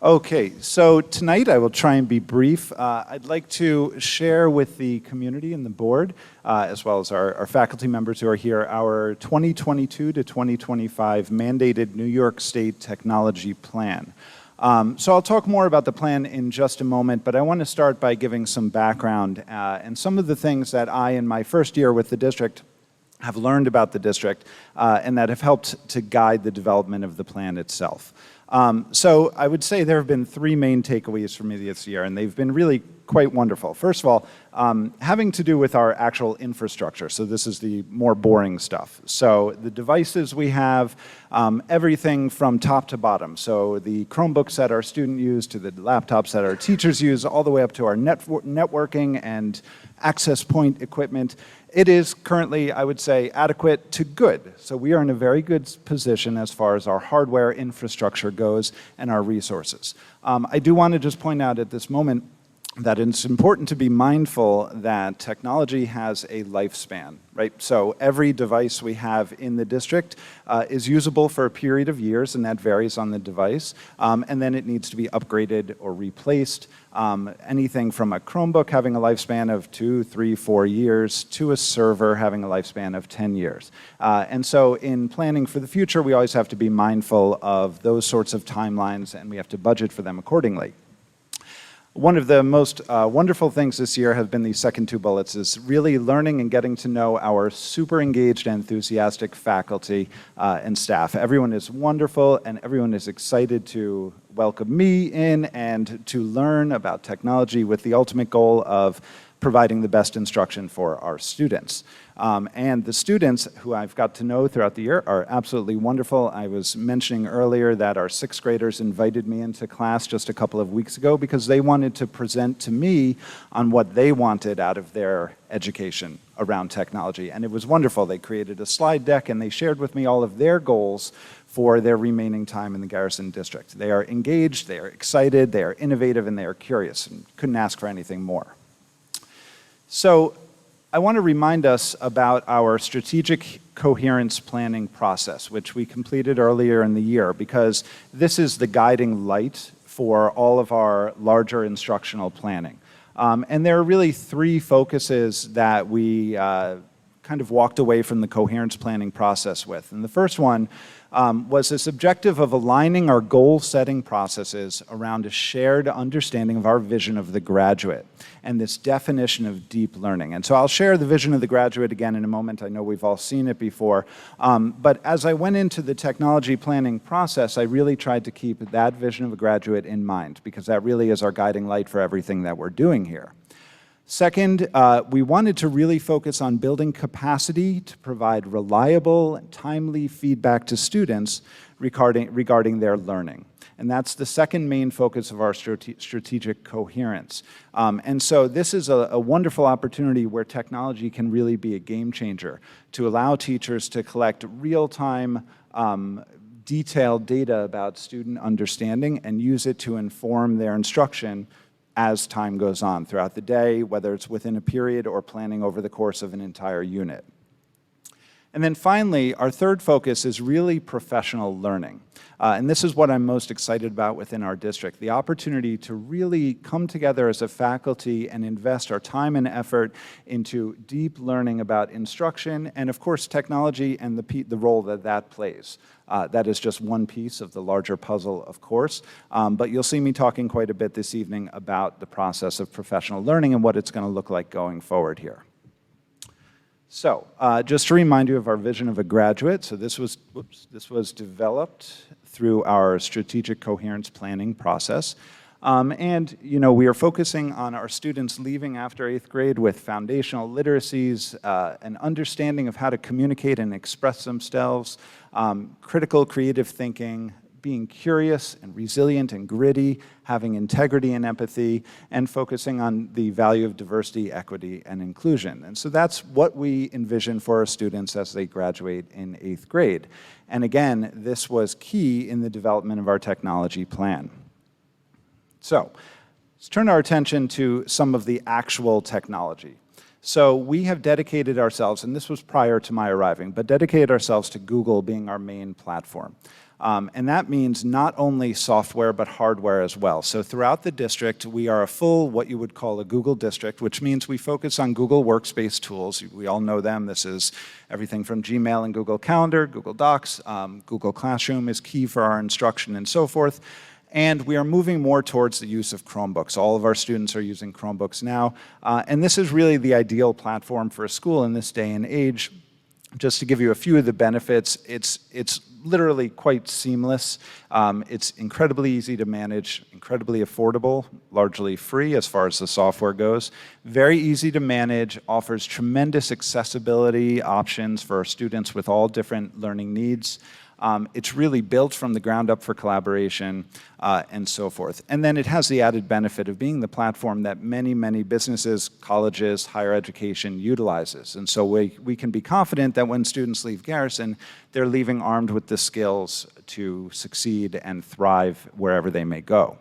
Okay, so tonight I will try and be brief. I'd like to share with the community and the board, as well as our faculty members who are here, our 2022 to 2025 mandated New York State Technology Plan. So I'll talk more about the plan in just a moment, but I want to start by giving some background and some of the things that I, in my first year with the district, have learned about the district and that have helped to guide the development of the plan itself. So I would say there have been three main takeaways for me this year, and they've been really quite wonderful. First of all, having to do with our actual infrastructure. So this is the more boring stuff. So the devices we have, everything from top to bottom. So the Chromebooks that our students use to the laptops that our teachers use, all the way up to our networking and access point equipment. It is currently, I would say, adequate to good. So we are in a very good position as far as our hardware infrastructure goes and our resources. I do want to just point out at this moment that it's important to be mindful that technology has a lifespan, right? So every device we have in the district is usable for a period of years, and that varies on the device, and then it needs to be upgraded or replaced. Anything from a Chromebook having a lifespan of 2, 3, 4 years to a server having a lifespan of 10 years. And so in planning for the future, we always have to be mindful of those sorts of timelines, and we have to budget for them accordingly. One of the most wonderful things this year have been these second two bullets, is really learning and getting to know our super engaged and enthusiastic faculty and staff. Everyone is wonderful, and everyone is excited to welcome me in and to learn about technology with the ultimate goal of providing the best instruction for our students. And the students who I've got to know throughout the year are absolutely wonderful. I was mentioning earlier that our sixth graders invited me into class just a couple of weeks ago because they wanted to present to me on what they wanted out of their education around technology. And it was wonderful. They created a slide deck and they shared with me all of their goals for their remaining time in the Garrison district. They are engaged, they are excited, they are innovative, and they are curious, and couldn't ask for anything more. So I want to remind us about our strategic coherence planning process, which we completed earlier in the year, because this is the guiding light for all of our larger instructional planning. And there are really three focuses that we kind of walked away from the coherence planning process with. And the first one was this objective of aligning our goal-setting processes around a shared understanding of our vision of the graduate and this definition of deep learning. And so I'll share the vision of the graduate again in a moment. I know we've all seen it before. But as I went into the technology planning process, I really tried to keep that vision of a graduate in mind, because that really is our guiding light for everything that we're doing here. Second, we wanted to really focus on building capacity to provide reliable and timely feedback to students regarding their learning. And that's the second main focus of our strategic coherence. And so this is a wonderful opportunity where technology can really be a game changer to allow teachers to collect real-time detailed data about student understanding and use it to inform their instruction as time goes on throughout the day, whether it's within a period or planning over the course of an entire unit. And then finally, our third focus is really professional learning. And this is what I'm most excited about within our district, the opportunity to really come together as a faculty and invest our time and effort into deep learning about instruction and, of course, technology and the role that that plays. That is just one piece of the larger puzzle, of course, but you'll see me talking quite a bit this evening about the process of professional learning and what it's going to look like going forward here. So, just to remind you of our vision of a graduate, so this was developed through our strategic coherence planning process. And, you know, we are focusing on our students leaving after 8th grade with foundational literacies, an understanding of how to communicate and express themselves, critical creative thinking, being curious and resilient and gritty, having integrity and empathy, and focusing on the value of diversity, equity, and inclusion. And so that's what we envision for our students as they graduate in 8th grade. And again, this was key in the development of our technology plan. So let's turn our attention to some of the actual technology. So we have dedicated ourselves, and this was prior to my arriving, but dedicated ourselves to Google being our main platform. And that means not only software, but hardware as well. So throughout the district, we are a full, what you would call a Google district, which means we focus on Google Workspace tools. We all know them. This is everything from Gmail and Google Calendar, Google Docs, Google Classroom is key for our instruction and so forth. And we are moving more towards the use of Chromebooks. All of our students are using Chromebooks now. And this is really the ideal platform for a school in this day and age. Just to give you a few of the benefits, it's literally quite seamless. It's incredibly easy to manage, incredibly affordable, largely free as far as the software goes. Very easy to manage, offers tremendous accessibility options for students with all different learning needs. It's really built from the ground up for collaboration and so forth. And then it has the added benefit of being the platform that many, many businesses, colleges, higher education utilizes. And so we can be confident that when students leave Garrison, they're leaving armed with the skills to succeed and thrive wherever they may go.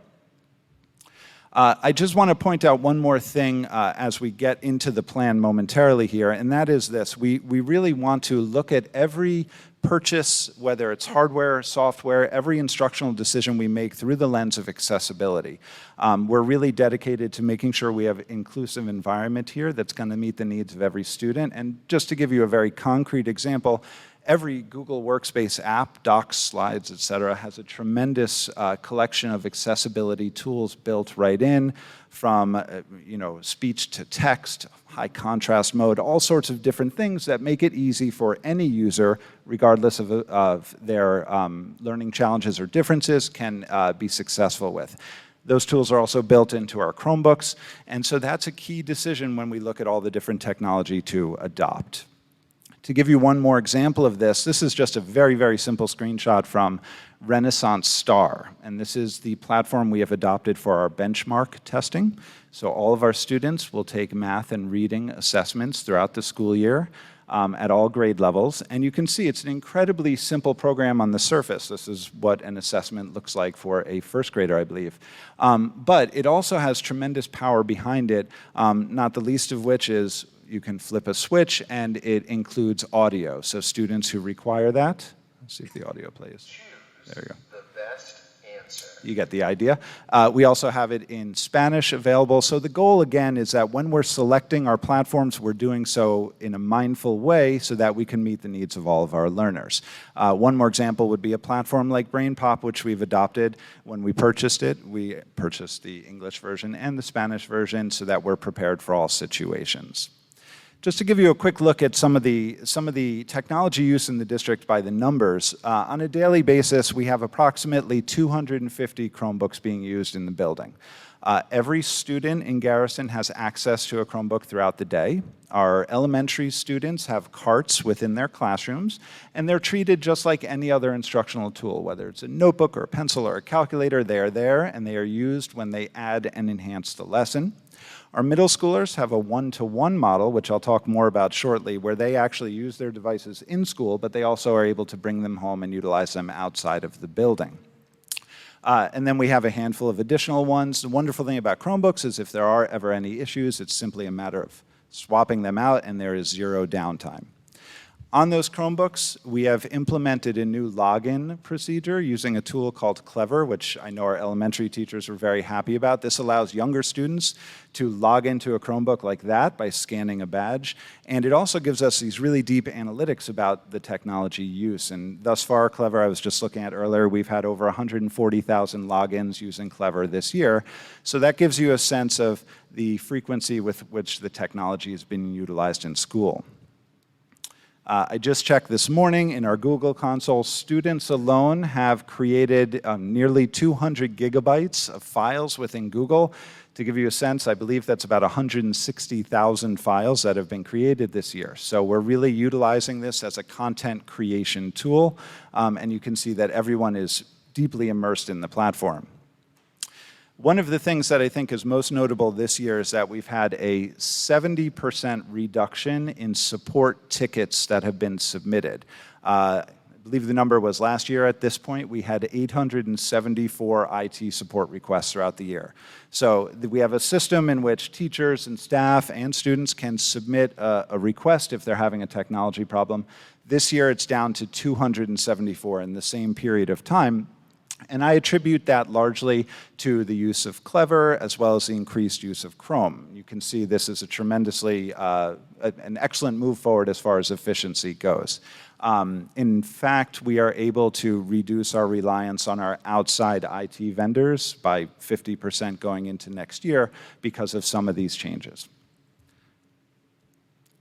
I just want to point out one more thing as we get into the plan momentarily here, and that is this. We really want to look at every purchase, whether it's hardware, software, every instructional decision we make through the lens of accessibility. We're really dedicated to making sure we have an inclusive environment here that's going to meet the needs of every student. And just to give you a very concrete example, every Google Workspace app, docs, slides, et cetera, has a tremendous collection of accessibility tools built right in, from speech to text, high contrast mode, all sorts of different things that make it easy for any user, regardless of their learning challenges or differences, can be successful with. Those tools are also built into our Chromebooks, and so that's a key decision when we look at all the different technology to adopt. To give you one more example of this, this is just a very, very simple screenshot from Renaissance Star. And this is the platform we have adopted for our benchmark testing. So all of our students will take math and reading assessments throughout the school year at all grade levels. And you can see it's an incredibly simple program on the surface. This is what an assessment looks like for a first grader, I believe. But it also has tremendous power behind it, not the least of which is you can flip a switch, and it includes audio. So students who require that, let's see if the audio plays. There you go. The best answer. You get the idea. We also have it in Spanish available. So the goal, again, is that when we're selecting our platforms, we're doing so in a mindful way so that we can meet the needs of all of our learners. One more example would be a platform like BrainPop, which we've adopted. When we purchased it, we purchased the English version and the Spanish version so that we're prepared for all situations. Just to give you a quick look at some of the technology use in the district by the numbers, on a daily basis, we have approximately 250 Chromebooks being used in the building. Every student in Garrison has access to a Chromebook throughout the day. Our elementary students have carts within their classrooms, and they're treated just like any other instructional tool, whether it's a notebook or a pencil or a calculator. They are there, and they are used when they add and enhance the lesson. Our middle schoolers have a one-to-one model, which I'll talk more about shortly, where they actually use their devices in school, but they also are able to bring them home and utilize them outside of the building. And then we have a handful of additional ones. The wonderful thing about Chromebooks is if there are ever any issues, it's simply a matter of swapping them out, and there is zero downtime. On those Chromebooks, we have implemented a new login procedure using a tool called Clever, which I know our elementary teachers were very happy about. This allows younger students to log into a Chromebook like that by scanning a badge. And it also gives us these really deep analytics about the technology use. And thus far, Clever, I was just looking at earlier, we've had over 140,000 logins using Clever this year. So that gives you a sense of the frequency with which the technology is being utilized in school. I just checked this morning in our Google console, students alone have created nearly 200 gigabytes of files within Google. To give you a sense, I believe that's about 160,000 files that have been created this year. So we're really utilizing this as a content creation tool, and you can see that everyone is deeply immersed in the platform. One of the things that I think is most notable this year is that we've had a 70% reduction in support tickets that have been submitted. I believe the number was last year at this point, we had 874 IT support requests throughout the year. So we have a system in which teachers and staff and students can submit a request if they're having a technology problem. This year it's down to 274 in the same period of time. And I attribute that largely to the use of Clever as well as the increased use of Chrome. You can see this is a tremendously, an excellent move forward as far as efficiency goes. In fact, we are able to reduce our reliance on our outside IT vendors by 50% going into next year because of some of these changes.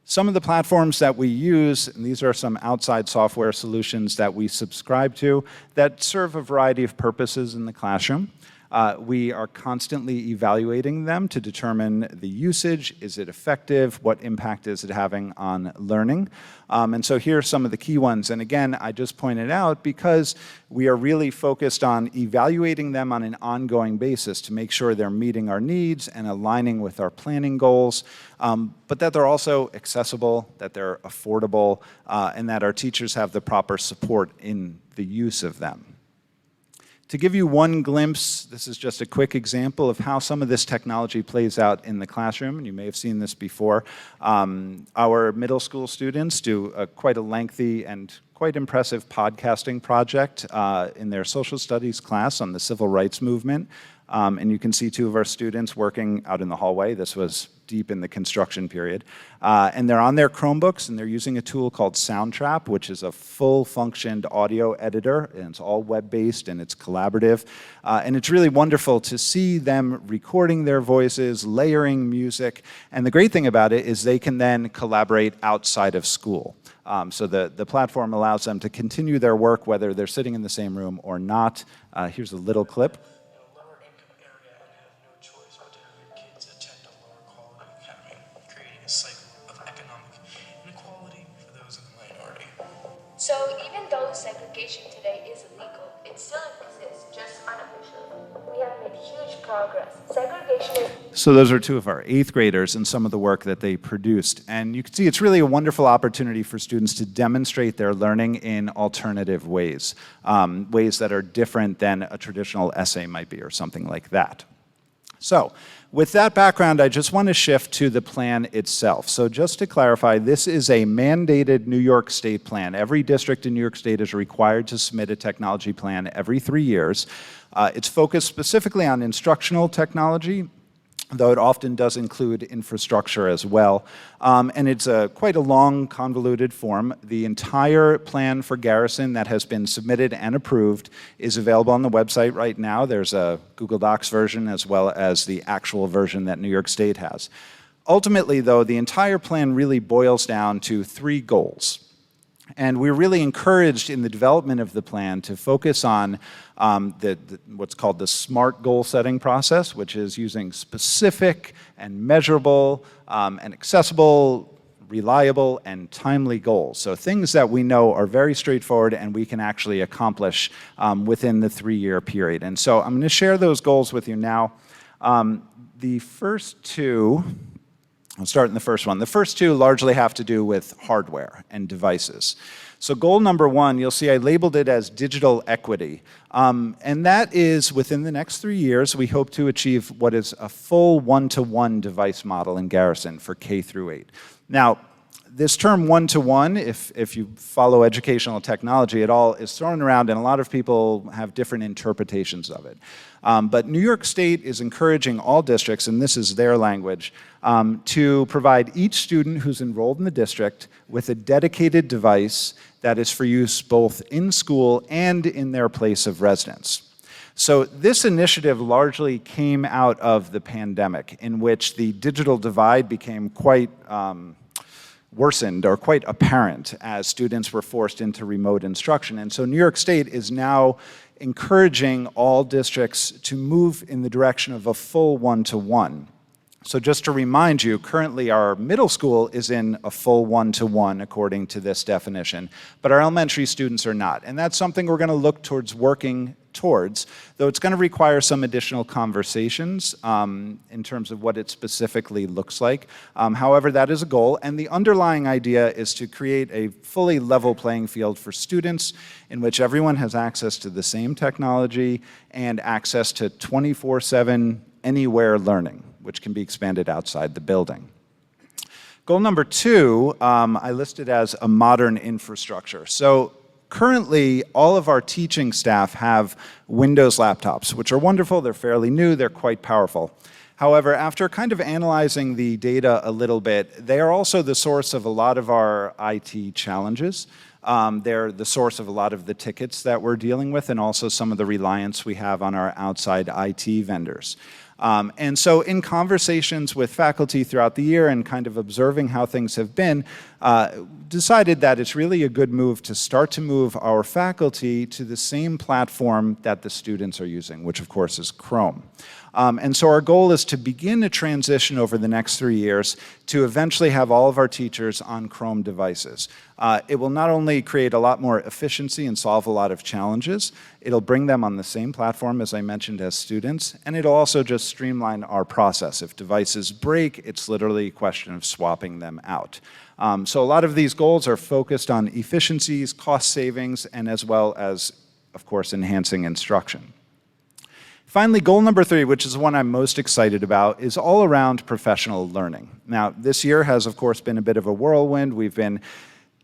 Some of the platforms that we use, and these are some outside software solutions that we subscribe to that serve a variety of purposes in the classroom. We are constantly evaluating them to determine the usage. Is it effective? What impact is it having on learning? And so here are some of the key ones. And again, I just pointed out because we are really focused on evaluating them on an ongoing basis to make sure they're meeting our needs and aligning with our planning goals, but that they're also accessible, that they're affordable, and that our teachers have the proper support in the use of them. To give you one glimpse, this is just a quick example of how some of this technology plays out in the classroom, and you may have seen this before. Our middle school students do quite a lengthy and quite impressive podcasting project in their social studies class on the civil rights movement. And you can see two of our students working out in the hallway. This was deep in the construction period. And they're on their Chromebooks, and they're using a tool called Soundtrap, which is a full-functioned audio editor, and it's all web-based, and it's collaborative. And it's really wonderful to see them recording their voices, layering music, and the great thing about it is they can then collaborate outside of school. So the platform allows them to continue their work whether they're sitting in the same room or not. Here's a little clip. So even though segregation today is illegal, it still exists, just unofficially. We have made huge progress. Segregation is... So those are two of our 8th graders and some of the work that they produced. And you can see it's really a wonderful opportunity for students to demonstrate their learning in alternative ways, ways that are different than a traditional essay might be or something like that. So with that background, I just want to shift to the plan itself. So just to clarify, this is a mandated New York State plan. Every district in New York State is required to submit a technology plan every 3 years. It's focused specifically on instructional technology, though it often does include infrastructure as well. And it's quite a long, convoluted form. The entire plan for Garrison that has been submitted and approved is available on the website right now. There's a Google Docs version as well as the actual version that New York State has. Ultimately, though, the entire plan really boils down to 3 goals. And we're really encouraged in the development of the plan to focus on what's called the SMART goal setting process, which is using specific and measurable and accessible, reliable, and timely goals. So things that we know are very straightforward and we can actually accomplish within the 3-year period. And so I'm going to share those goals with you now. The first 2... I'll start in the first one. The first 2 largely have to do with hardware and devices. So goal number 1, you'll see I labeled it as digital equity. And that is within the next 3 years, we hope to achieve what is a full one-to-one device model in Garrison for K through 8. Now, this term one-to-one, if you follow educational technology at all, is thrown around and a lot of people have different interpretations of it. But New York State is encouraging all districts, and this is their language, to provide each student who's enrolled in the district with a dedicated device that is for use both in school and in their place of residence. So this initiative largely came out of the pandemic, in which the digital divide became quite worsened or quite apparent as students were forced into remote instruction. And so New York State is now encouraging all districts to move in the direction of a full one-to-one. So just to remind you, currently our middle school is in a full one-to-one according to this definition, but our elementary students are not. And that's something we're going to look towards working towards, though it's going to require some additional conversations in terms of what it specifically looks like. However, that is a goal, and the underlying idea is to create a fully level playing field for students in which everyone has access to the same technology and access to 24/7 anywhere learning, which can be expanded outside the building. Goal number 2, I listed as a modern infrastructure. So currently, all of our teaching staff have Windows laptops, which are wonderful, they're fairly new, they're quite powerful. However, after kind of analyzing the data a little bit, they are also the source of a lot of our IT challenges. They're the source of a lot of the tickets that we're dealing with and also some of the reliance we have on our outside IT vendors. And so in conversations with faculty throughout the year and kind of observing how things have been, decided that it's really a good move to start to move our faculty to the same platform that the students are using, which of course is Chrome. And so our goal is to begin a transition over the next 3 years to eventually have all of our teachers on Chrome devices. It will not only create a lot more efficiency and solve a lot of challenges, it'll bring them on the same platform, as I mentioned, as students, and it'll also just streamline our process. If devices break, it's literally a question of swapping them out. So a lot of these goals are focused on efficiencies, cost savings, and as well as, of course, enhancing instruction. Finally, goal number 3, which is the one I'm most excited about, is all around professional learning. Now, this year has, of course, been a bit of a whirlwind. We've been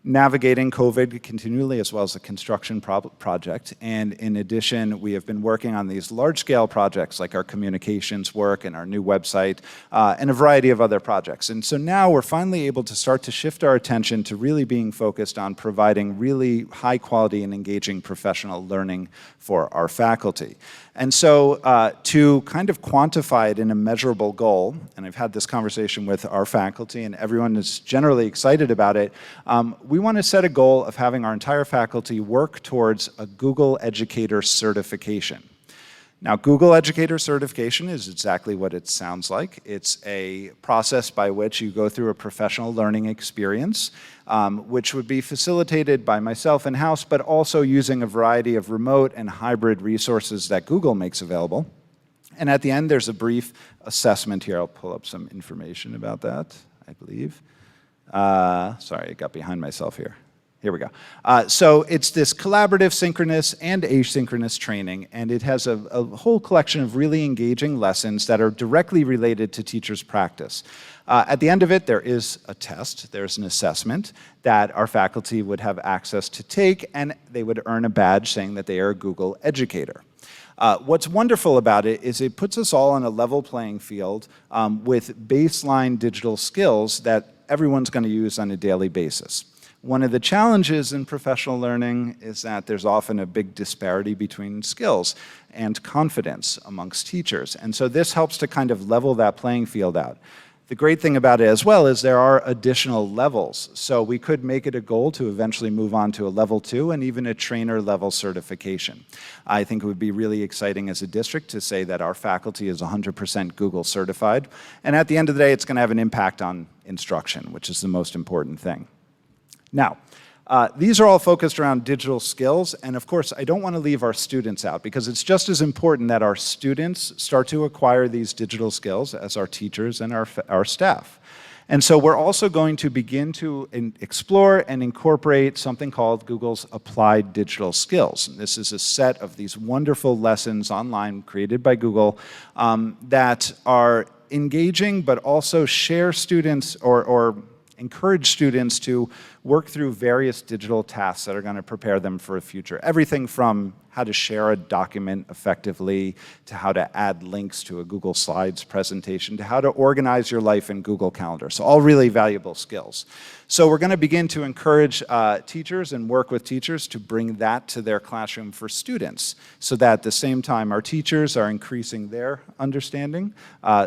navigating COVID continually, as well as the construction project. And in addition, we have been working on these large-scale projects like our communications work and our new website, and a variety of other projects. And so now we're finally able to start to shift our attention to really being focused on providing really high-quality and engaging professional learning for our faculty. And so to kind of quantify it in a measurable goal, and I've had this conversation with our faculty and everyone is generally excited about it, we want to set a goal of having our entire faculty work towards a Google Educator certification. Now, Google Educator certification is exactly what it sounds like. It's a process by which you go through a professional learning experience, which would be facilitated by myself in-house, but also using a variety of remote and hybrid resources that Google makes available. And at the end, there's a brief assessment here. I'll pull up some information about that, I believe. Sorry, I got behind myself here. Here we go. So it's this collaborative, synchronous, and asynchronous training, and it has a whole collection of really engaging lessons that are directly related to teachers' practice. At the end of it, there is a test, there's an assessment that our faculty would have access to take, and they would earn a badge saying that they are a Google Educator. What's wonderful about it is it puts us all on a level playing field with baseline digital skills that everyone's going to use on a daily basis. One of the challenges in professional learning is that there's often a big disparity between skills and confidence amongst teachers. And so this helps to kind of level that playing field out. The great thing about it as well is there are additional levels. So we could make it a goal to eventually move on to a level 2 and even a trainer level certification. I think it would be really exciting as a district to say that our faculty is 100% Google certified. And at the end of the day, it's going to have an impact on instruction, which is the most important thing. Now, these are all focused around digital skills, and of course, I don't want to leave our students out because it's just as important that our students start to acquire these digital skills as our teachers and our staff. And so we're also going to begin to explore and incorporate something called Google's Applied Digital Skills. And this is a set of these wonderful lessons online created by Google that are engaging but also share students or encourage students to work through various digital tasks that are going to prepare them for a future. Everything from how to share a document effectively, to how to add links to a Google Slides presentation, to how to organize your life in Google Calendar. So all really valuable skills. So we're going to begin to encourage teachers and work with teachers to bring that to their classroom for students, so that at the same time our teachers are increasing their understanding,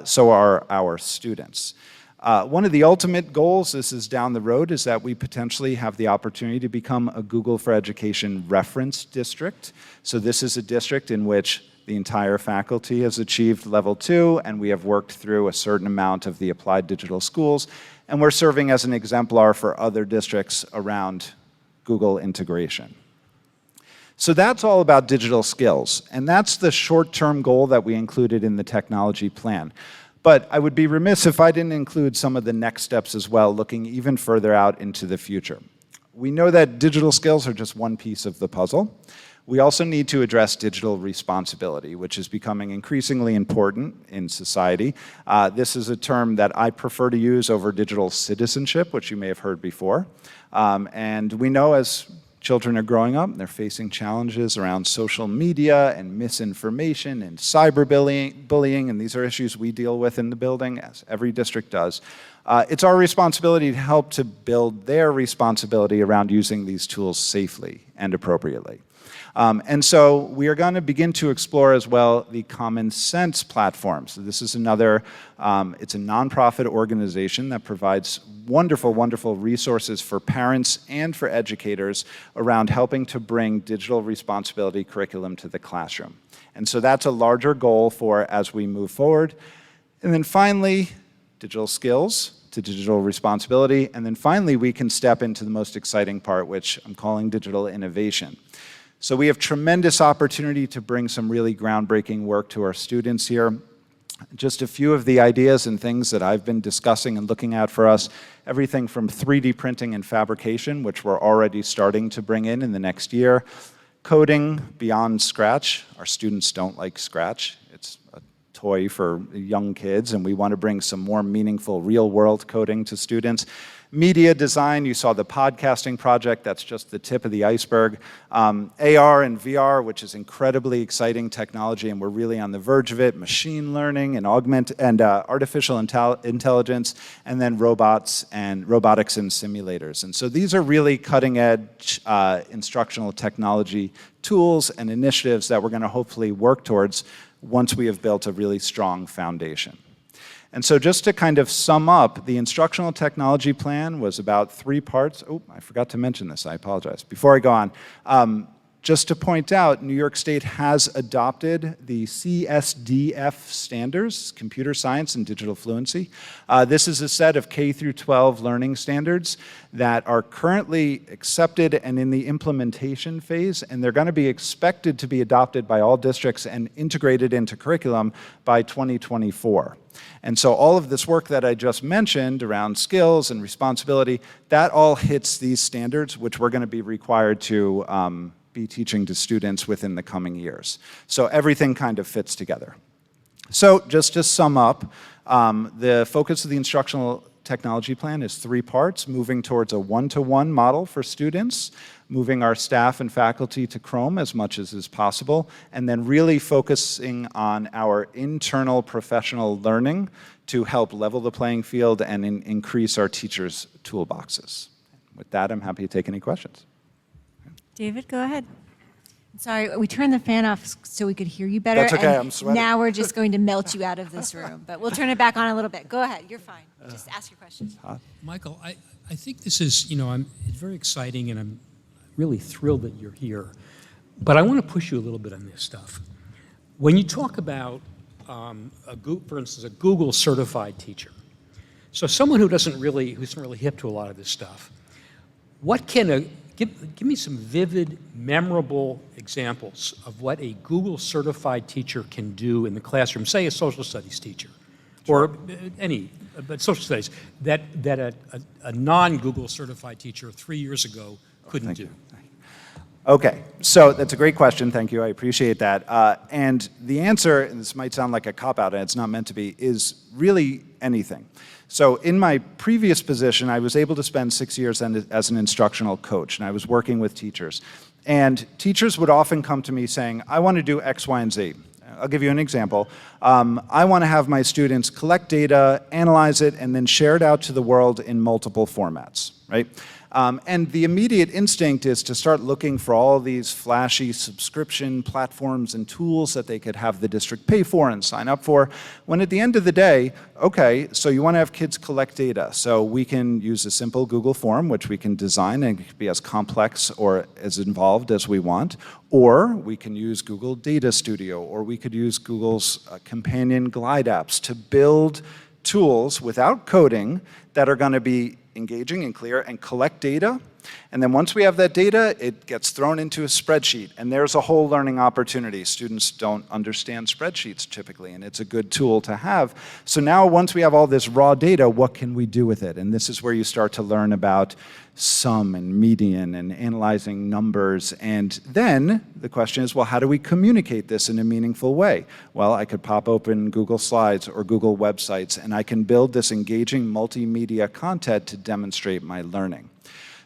so are our students. One of the ultimate goals, this is down the road, is that we potentially have the opportunity to become a Google for Education reference district. So this is a district in which the entire faculty has achieved level 2, and we have worked through a certain amount of the applied digital schools, and we're serving as an exemplar for other districts around Google integration. So that's all about digital skills, and that's the short-term goal that we included in the technology plan. But I would be remiss if I didn't include some of the next steps as well, looking even further out into the future. We know that digital skills are just one piece of the puzzle. We also need to address digital responsibility, which is becoming increasingly important in society. This is a term that I prefer to use over digital citizenship, which you may have heard before. And we know as children are growing up, they're facing challenges around social media and misinformation and cyberbullying, and these are issues we deal with in the building, as every district does. It's our responsibility to help to build their responsibility around using these tools safely and appropriately. And so we are going to begin to explore as well the Common Sense platform. So this is another, it's a nonprofit organization that provides wonderful, wonderful resources for parents and for educators around helping to bring digital responsibility curriculum to the classroom. And so that's a larger goal for as we move forward. And then finally, digital skills to digital responsibility. And then finally, we can step into the most exciting part, which I'm calling digital innovation. So we have tremendous opportunity to bring some really groundbreaking work to our students here. Just a few of the ideas and things that I've been discussing and looking at for us, everything from 3D printing and fabrication, which we're already starting to bring in the next year, coding beyond Scratch. Our students don't like Scratch. It's a toy for young kids, and we want to bring some more meaningful real-world coding to students. Media design, you saw the podcasting project, that's just the tip of the iceberg. AR and VR, which is incredibly exciting technology, and we're really on the verge of it. Machine learning and artificial intelligence, and then robotics and simulators. And so these are really cutting-edge instructional technology tools and initiatives that we're going to hopefully work towards once we have built a really strong foundation. And so just to kind of sum up, the instructional technology plan was about 3 parts. Oh, I forgot to mention this, I apologize. Before I go on, just to point out, New York State has adopted the CSDF standards, Computer Science and Digital Fluency. This is a set of K through 12 learning standards that are currently accepted and in the implementation phase, and they're going to be expected to be adopted by all districts and integrated into curriculum by 2024. And so all of this work that I just mentioned around skills and responsibility, that all hits these standards, which we're going to be required to be teaching to students within the coming years. So everything kind of fits together. So just to sum up, the focus of the instructional technology plan is 3 parts: moving towards a one-to-one model for students, moving our staff and faculty to Chrome as much as is possible, and then really focusing on our internal professional learning to help level the playing field and increase our teachers' toolboxes. With that, I'm happy to take any questions. David, go ahead. Sorry, we turned the fan off so we could hear you better. That's okay, and I'm sweating. Now we're just going to melt you out of this room, but we'll turn it back on a little bit. Go ahead, you're fine. Just ask your questions. Michael, I think this is, it's very exciting, and I'm really thrilled that you're here. But I want to push you a little bit on this stuff. When you talk about, for instance, a Google certified teacher, so someone who's not really hip to a lot of this stuff, what can give me some vivid, memorable examples of what a Google certified teacher can do in the classroom, say a social studies teacher, or but social studies, that a non-Google certified teacher 3 years ago couldn't do. Okay, so that's a great question, thank you, I appreciate that. And the answer, and this might sound like a cop-out, and it's not meant to be, is really anything. So in my previous position, I was able to spend 6 years as an instructional coach, and I was working with teachers. And teachers would often come to me saying, I want to do X, Y, and Z. I'll give you an example. I want to have my students collect data, analyze it, and then share it out to the world in multiple formats, right? And the immediate instinct is to start looking for all these flashy subscription platforms and tools that they could have the district pay for and sign up for, when at the end of the day, okay, so you want to have kids collect data. So we can use a simple Google form, which we can design and it can be as complex or as involved as we want, or we can use Google Data Studio, or we could use Google's companion Glide apps to build tools without coding that are going to be engaging and clear and collect data And then once we have that data, it gets thrown into a spreadsheet, and there's a whole learning opportunity. Students don't understand spreadsheets typically, and it's a good tool to have. So now once we have all this raw data, what can we do with it? And this is where you start to learn about sum and median and analyzing numbers. And then the question is, well, how do we communicate this in a meaningful way? Well, I could pop open Google Slides or Google websites, and I can build this engaging multimedia content to demonstrate my learning.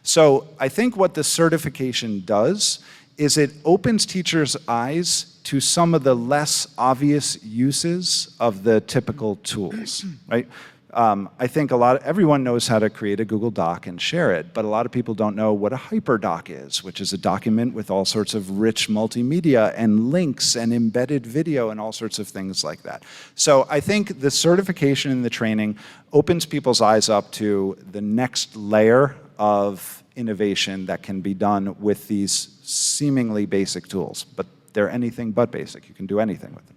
So I think what the certification does is it opens teachers' eyes to some of the less obvious uses of the typical tools, right? I think everyone knows how to create a Google Doc and share it, but a lot of people don't know what a hyperdoc is, which is a document with all sorts of rich multimedia and links and embedded video and all sorts of things like that. So I think the certification and the training opens people's eyes up to the next layer of innovation that can be done with these seemingly basic tools, but they're anything but basic. You can do anything with them.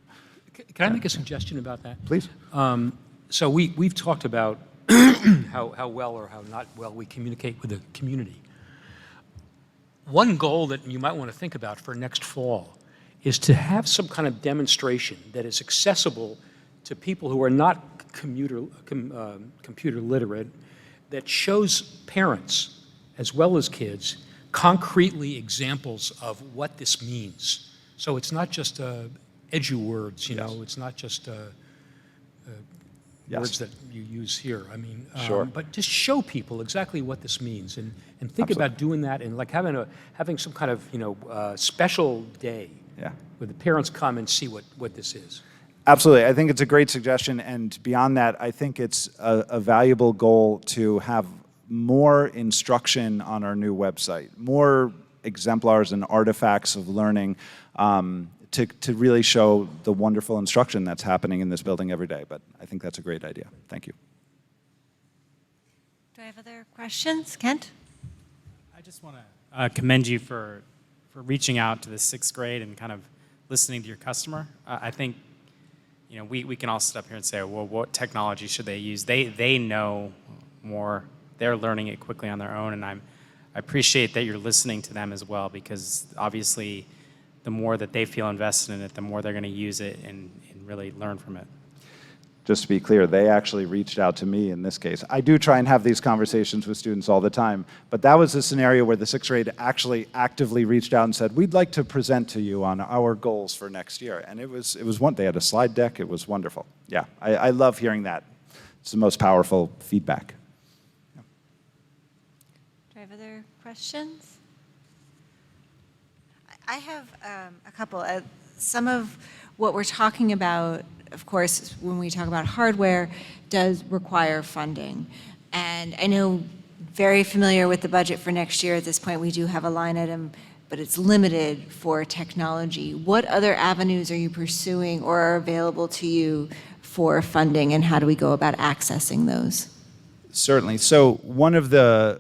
Can I make a suggestion about that? Please. So we've talked about how well or how not well we communicate with the community. One goal that you might want to think about for next fall is to have some kind of demonstration that is accessible to people who are not computer literate, that shows parents as well as kids concretely examples of what this means. So it's not just edu words, you know, it's not just words that you use here. I mean, Sure. But just show people exactly what this means, and think about doing that, and like having some kind of special day where the parents come and see what this is. Absolutely. I think it's a great suggestion, and beyond that, I think it's a valuable goal to have more instruction on our new website, more exemplars and artifacts of learning to really show the wonderful instruction that's happening in this building every day. But I think that's a great idea. Thank you. Do I have other questions? Kent? I just want to commend you for reaching out to the 6th grade and kind of listening to your customer. I think, you know, we can all sit up here and say, well, what technology should they use? They know more. They're learning it quickly on their own, and I appreciate that you're listening to them as well, because obviously the more that they feel invested in it, the more they're going to use it and really learn from it. Just to be clear, they actually reached out to me in this case. I do try and have these conversations with students all the time, but that was a scenario where the 6th grade actually actively reached out and said, we'd like to present to you on our goals for next year. And it was they had a slide deck. It was wonderful. Yeah, I love hearing that. It's the most powerful feedback. Do I have other questions? I have a couple. Some of what we're talking about, of course, when we talk about hardware, does require funding. And I know, very familiar with the budget for next year. At this point, we do have a line item, but it's limited for technology. What other avenues are you pursuing or are available to you for funding, and how do we go about accessing those? Certainly. So one of the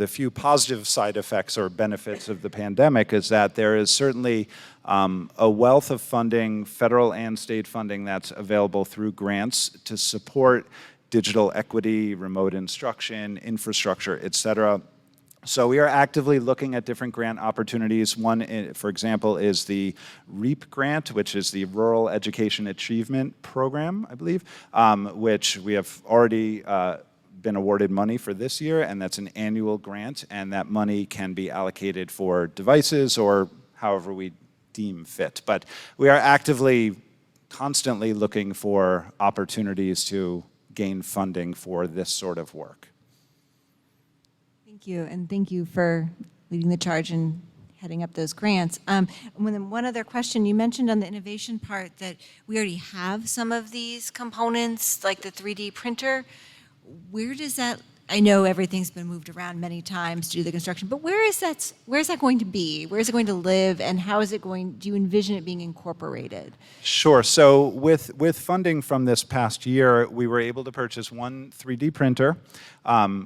few positive side effects or benefits of the pandemic is that there is certainly a wealth of funding, federal and state funding, that's available through grants to support digital equity, remote instruction, infrastructure, et cetera. So we are actively looking at different grant opportunities. One, for example, is the REAP grant, which is the Rural Education Achievement Program, I believe, which we have already been awarded money for this year, and that's an annual grant, and that money can be allocated for devices or however we deem fit. But we are actively, constantly looking for opportunities to gain funding for this sort of work. Thank you, and thank you for leading the charge and heading up those grants. One other question, you mentioned on the innovation part that we already have some of these components, like the 3D printer. Where does that, I know everything's been moved around many times to do the construction, but where is that going to be? Where is it going to live, and how is it going, do you envision it being incorporated? Sure. So with funding from this past year, we were able to purchase one 3D printer,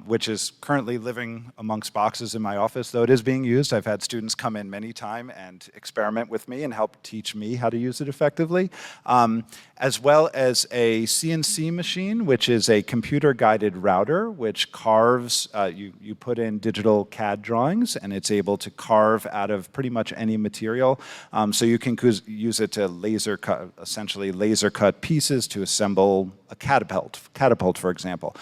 which is currently living amongst boxes in my office, though it is being used. I've had students come in many times and experiment with me and help teach me how to use it effectively, as well as a CNC machine, which is a computer-guided router, which carves, you put in digital CAD drawings, and it's able to carve out of pretty much any material. So you can use it to laser cut, essentially laser cut pieces to assemble a catapult, for example.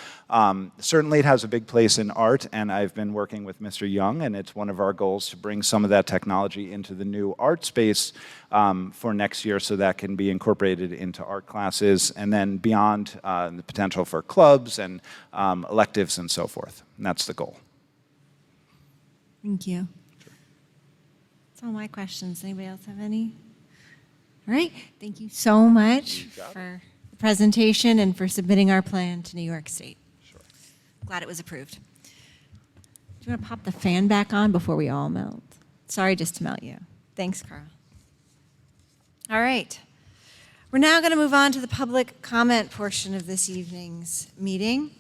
Certainly it has a big place in art, and I've been working with Mr. Young, and it's one of our goals to bring some of that technology into the new art space for next year, so that can be incorporated into art classes, and then beyond the potential for clubs and electives and so forth. And that's the goal. Thank you. That's all my questions. Anybody else have any? All right. Thank you so much for the presentation and for submitting our plan to New York State. Sure. Glad it was approved. Do you want to pop the fan back on before we all melt? Sorry just to melt you. Thanks, Carl. All right. We're now going to move on to the public comment portion of this evening's meeting.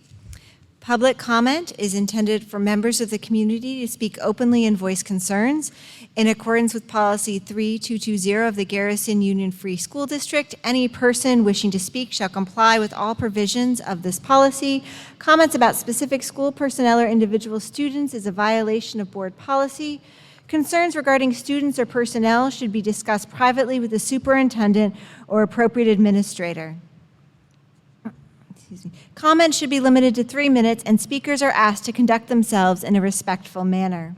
Public comment is intended for members of the community to speak openly and voice concerns. In accordance with Policy 3220 of the Garrison Union Free School District, any person wishing to speak shall comply with all provisions of this policy. Comments about specific school personnel or individual students is a violation of board policy. Concerns regarding students or personnel should be discussed privately with the superintendent or appropriate administrator. Comments should be limited to 3 minutes, and speakers are asked to conduct themselves in a respectful manner.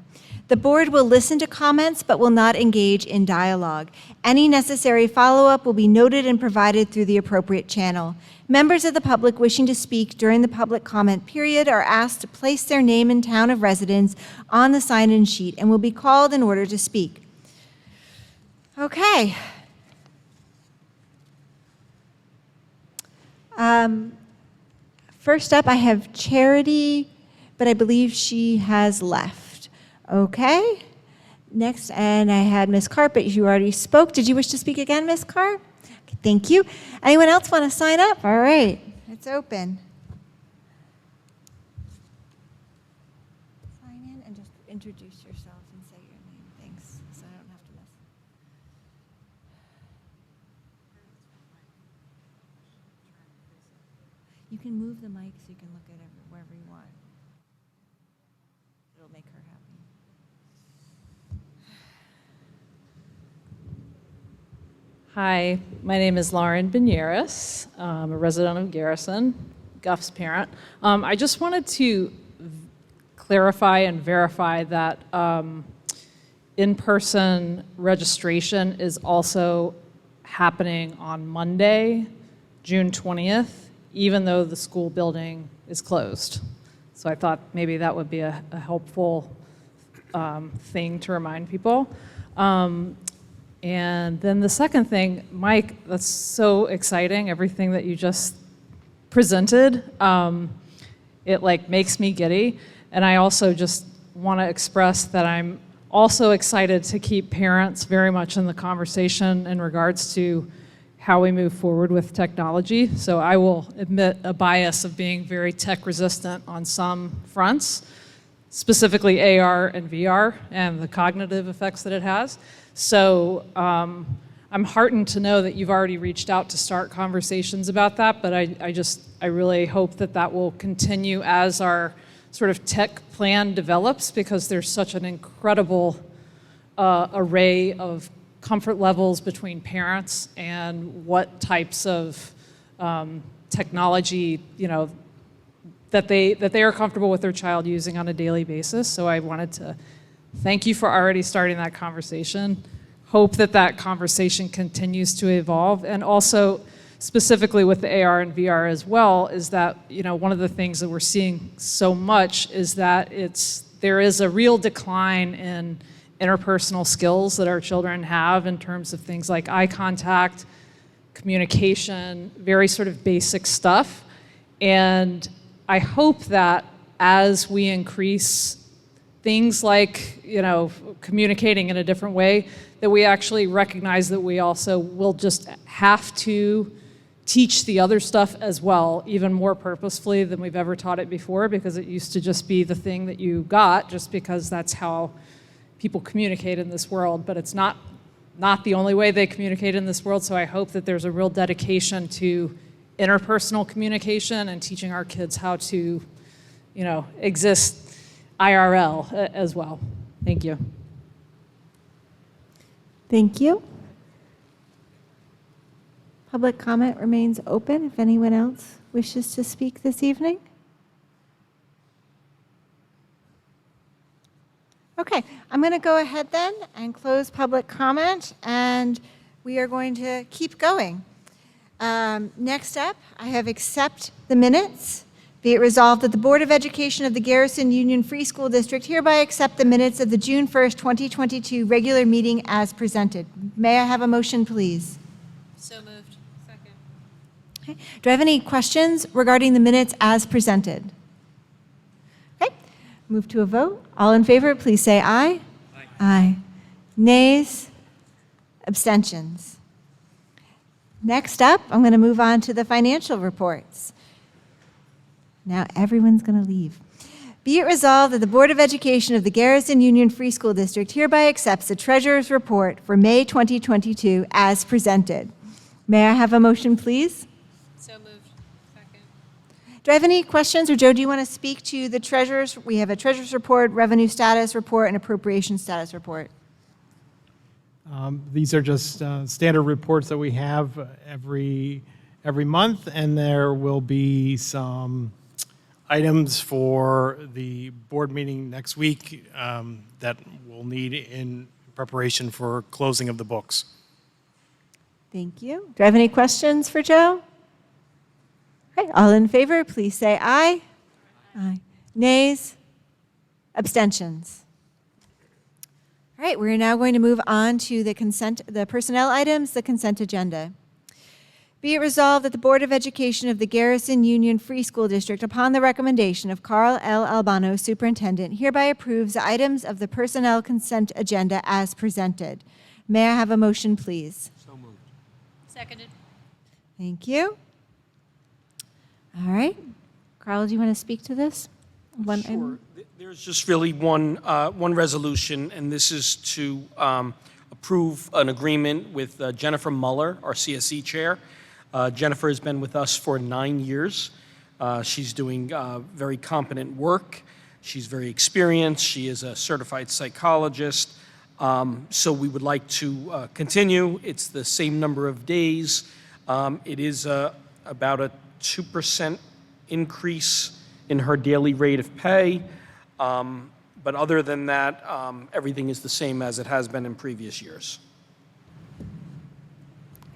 The board will listen to comments but will not engage in dialogue. Any necessary follow-up will be noted and provided through the appropriate channel. Members of the public wishing to speak during the public comment period are asked to place their name and town of residence on the sign-in sheet and will be called in order to speak. Okay. First up, I have Charity, but I believe she has left. Okay. Next, and I had Ms. Carp, but you already spoke. Did you wish to speak again, Ms. Carp? Okay, thank you. Anyone else want to sign up? All right, it's open. Sign in and just introduce yourself and say your name. Thanks, so I don't have to miss. You can move the mic so you can look at it wherever you want. It'll make her happy. Hi, my name is Lauren Benieres. I'm a resident of Garrison, Guff's parent. I just wanted to clarify and verify that in-person registration is also happening on Monday, June 20th, even though the school building is closed. So I thought maybe that would be a helpful thing to remind people. And then the second thing, Mike, that's so exciting, everything that you just presented. It like makes me giddy. And I also just want to express that I'm also excited to keep parents very much in the conversation in regards to how we move forward with technology. So I will admit a bias of being very tech resistant on some fronts, specifically AR and VR and the cognitive effects that it has. So I'm heartened to know that you've already reached out to start conversations about that, but I really hope that that will continue as our sort of tech plan develops, because there's such an incredible array of comfort levels between parents and what types of technology, you know, that they are comfortable with their child using on a daily basis. So I wanted to thank you for already starting that conversation. Hope that that conversation continues to evolve. And also, specifically with the AR and VR as well, is that, you know, one of the things that we're seeing so much is that there is a real decline in interpersonal skills that our children have in terms of things like eye contact, communication, very sort of basic stuff. And I hope that as we increase things like, you know, communicating in a different way, that we actually recognize that we also will just have to teach the other stuff as well, even more purposefully than we've ever taught it before, because it used to just be the thing that you got just because that's how people communicate in this world. But it's not the only way they communicate in this world, so I hope that there's a real dedication to interpersonal communication and teaching our kids how to, exist IRL as well. Thank you. Thank you. Public comment remains open if anyone else wishes to speak this evening. Okay, I'm going to go ahead then and close public comment, and we are going to keep going. Next up, I have accept the minutes. Be it resolved that the Board of Education of the Garrison Union Free School District hereby accept the minutes of the June 1st, 2022 regular meeting as presented. May I have a motion, please? So moved. Second. Okay. Do I have any questions regarding the minutes as presented? Okay, move to a vote. All in favor, please say aye. Aye. Aye. Nays? Abstentions? Next up, I'm going to move on to the financial reports. Now everyone's going to leave. Be it resolved that the Board of Education of the Garrison Union Free School District hereby accepts the Treasurer's Report for May 2022 as presented. May I have a motion, please? So moved. Second. Do I have any questions, or Joe, do you want to speak to the Treasurer's? We have a Treasurer's Report, Revenue Status Report, and Appropriation Status Report. These are just standard reports that we have every month, and there will be some items for the board meeting next week that we'll need in preparation for closing of the books. Thank you. Do I have any questions for Joe? Okay, all in favor, please say aye. Aye. Nays? Abstentions? All right, we're now going to move on to the personnel items, the consent agenda. Be it resolved that the Board of Education of the Garrison Union Free School District, upon the recommendation of Carl L. Albano, Superintendent, hereby approves the items of the personnel consent agenda as presented. May I have a motion, please? So moved. Seconded. Thank you. All right. Carl, do you want to speak to this? Sure. There's just really one resolution, and this is to approve an agreement with Jennifer Muller, our CSE chair. Jennifer has been with us for 9 years. She's doing very competent work. She's very experienced. She is a certified psychologist. So we would like to continue. It's the same number of days. It is about a 2% increase in her daily rate of pay. But other than that, everything is the same as it has been in previous years.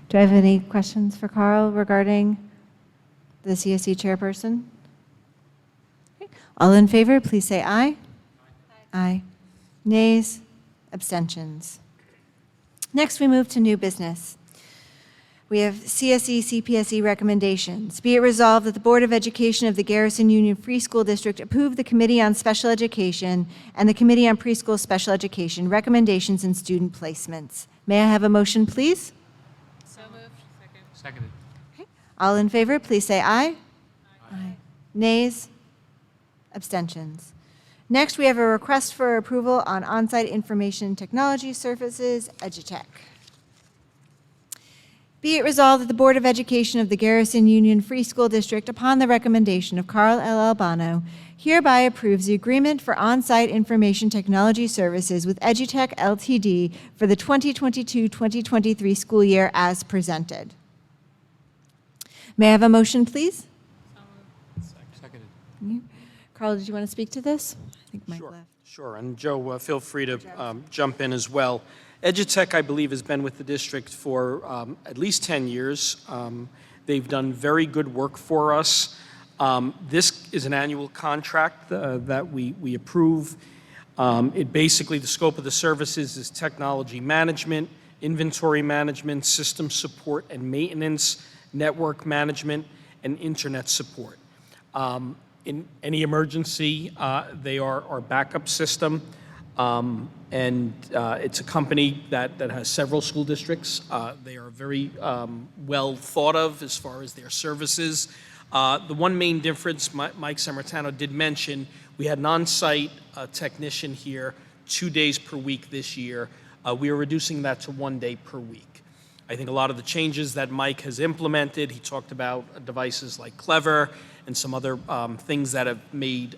Do I have any questions for Carl regarding the CSE chairperson? Okay. All in favor, please say aye. Aye. Nays? Abstentions? Next, we move to new business. We have CSE, CPSE recommendations. Be it resolved that the Board of Education of the Garrison Union Free School District approve the Committee on Special Education and the Committee on Preschool Special Education recommendations and student placements. May I have a motion, please? So moved. Second. Seconded. Okay. All in favor, please say aye. Aye. Nays? Abstentions? Next, we have a request for approval on on-site information technology services, EduTech. Be it resolved that the Board of Education of the Garrison Union Free School District, upon the recommendation of Carl L. Albano, hereby approves the agreement for on-site information technology services with EduTech Ltd. For the 2022-2023 school year as presented. May I have a motion, please? Seconded. Carl, did you want to speak to this? I think Mike left. Sure, and Joe, feel free to jump in as well. EduTech, I believe, has been with the district for at least 10 years. They've done very good work for us. This is an annual contract that we approve. It basically, the scope of the services is technology management, inventory management, system support and maintenance, network management, and internet support. In any emergency, they are our backup system. And it's a company that has several school districts. They are very well thought of as far as their services. The one main difference, Mike Sammartano did mention, we had an on-site technician here 2 days per week this year. We are reducing that to 1 day per week. I think a lot of the changes that Mike has implemented, he talked about devices like Clever and some other things that have made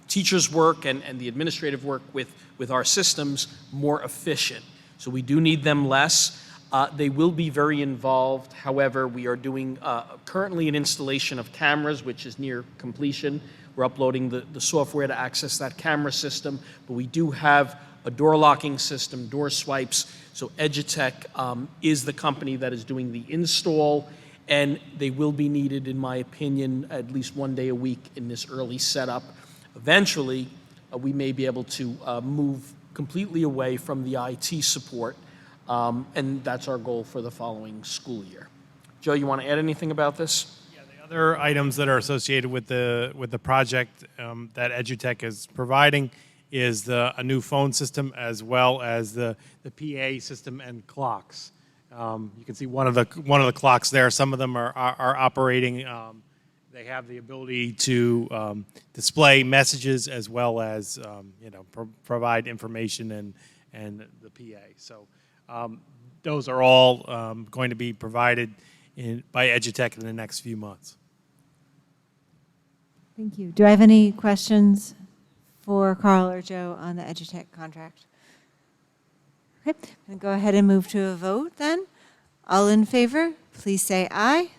teachers' work and the administrative work with our systems more efficient. So we do need them less. They will be very involved. However, we are doing currently an installation of cameras, which is near completion. We're uploading the software to access that camera system, but we do have a door locking system, door swipes. So Edutech is the company that is doing the install, and they will be needed, in my opinion, at least 1 day a week in this early setup. Eventually, we may be able to move completely away from the IT support, and that's our goal for the following school year. Joe, you want to add anything about this? Other items that are associated with the project that Edutech is providing is a new phone system, as well as the PA system and clocks. You can see one of the clocks there. Some of them are operating. They have the ability to display messages, as well as provide information and the PA. So those are all going to be provided by Edutech in the next few months. Thank you. Do I have any questions for Carl or Joe on the Edutech contract? Okay, I'm going to go ahead and move to a vote then. All in favor, please say aye.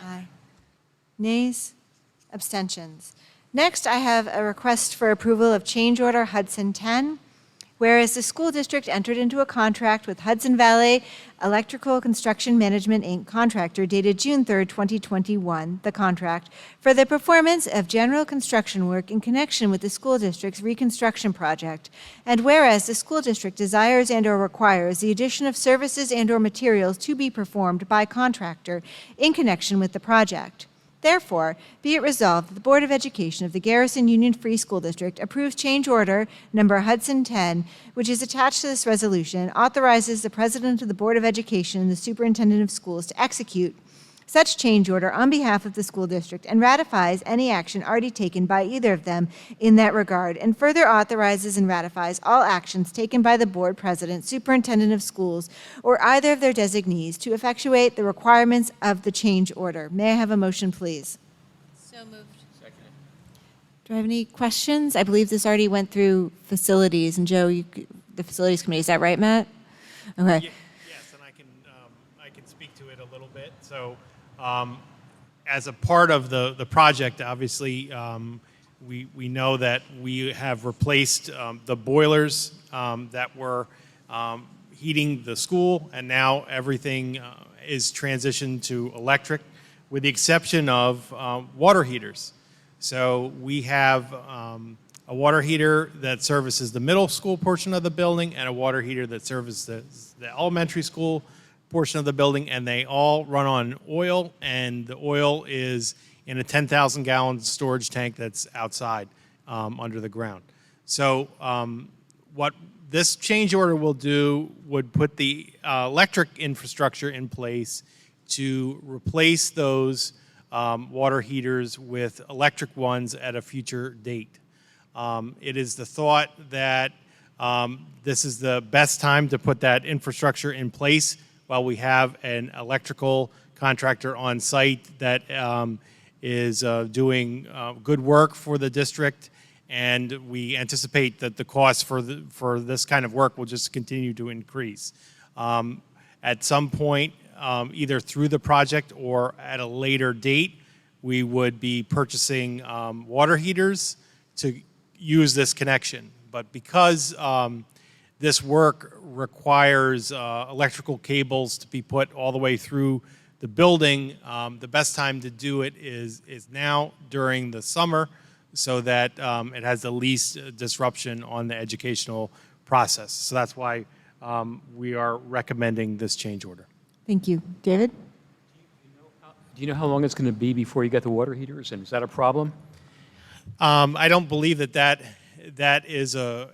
Aye. Nays? Abstentions? Next, I have a request for approval of change order Hudson 10. Whereas the school district entered into a contract with Hudson Valley Electrical Construction Management, Inc. contractor dated June 3rd, 2021, the contract, for the performance of general construction work in connection with the school district's reconstruction project. And whereas the school district desires and/or requires the addition of services and/or materials to be performed by contractor in connection with the project. Therefore, be it resolved that the Board of Education of the Garrison Union Free School District approves change order number Hudson 10, which is attached to this resolution, authorizes the President of the Board of Education and the Superintendent of Schools to execute such change order on behalf of the school district and ratifies any action already taken by either of them in that regard, and further authorizes and ratifies all actions taken by the board president, superintendent of schools, or either of their designees to effectuate the requirements of the change order. May I have a motion, please? So moved. Do I have any questions? I believe this already went through facilities, and Joe, the facilities committee, is that right, Matt? Okay. Yes, and I can speak to it a little bit. So, as a part of the project, obviously, we know that we have replaced the boilers that were heating the school, and now everything is transitioned to electric, with the exception of water heaters. So we have a water heater that services the middle school portion of the building, and a water heater that services the elementary school portion of the building, and they all run on oil, and the oil is in a 10,000-gallon storage tank that's outside under the ground. So what this change order will do would put the electric infrastructure in place to replace those water heaters with electric ones at a future date. It is the thought that this is the best time to put that infrastructure in place while we have an electrical contractor on site that is doing good work for the district, and we anticipate that the cost for this kind of work will just continue to increase. At some point, either through the project or at a later date, we would be purchasing water heaters to use this connection. But because this work requires electrical cables to be put all the way through the building, the best time to do it is now during the summer, so that it has the least disruption on the educational process. So that's why we are recommending this change order. Thank you. David? Do you know how long it's going to be before you get the water heaters, and is that a problem? I don't believe that that is a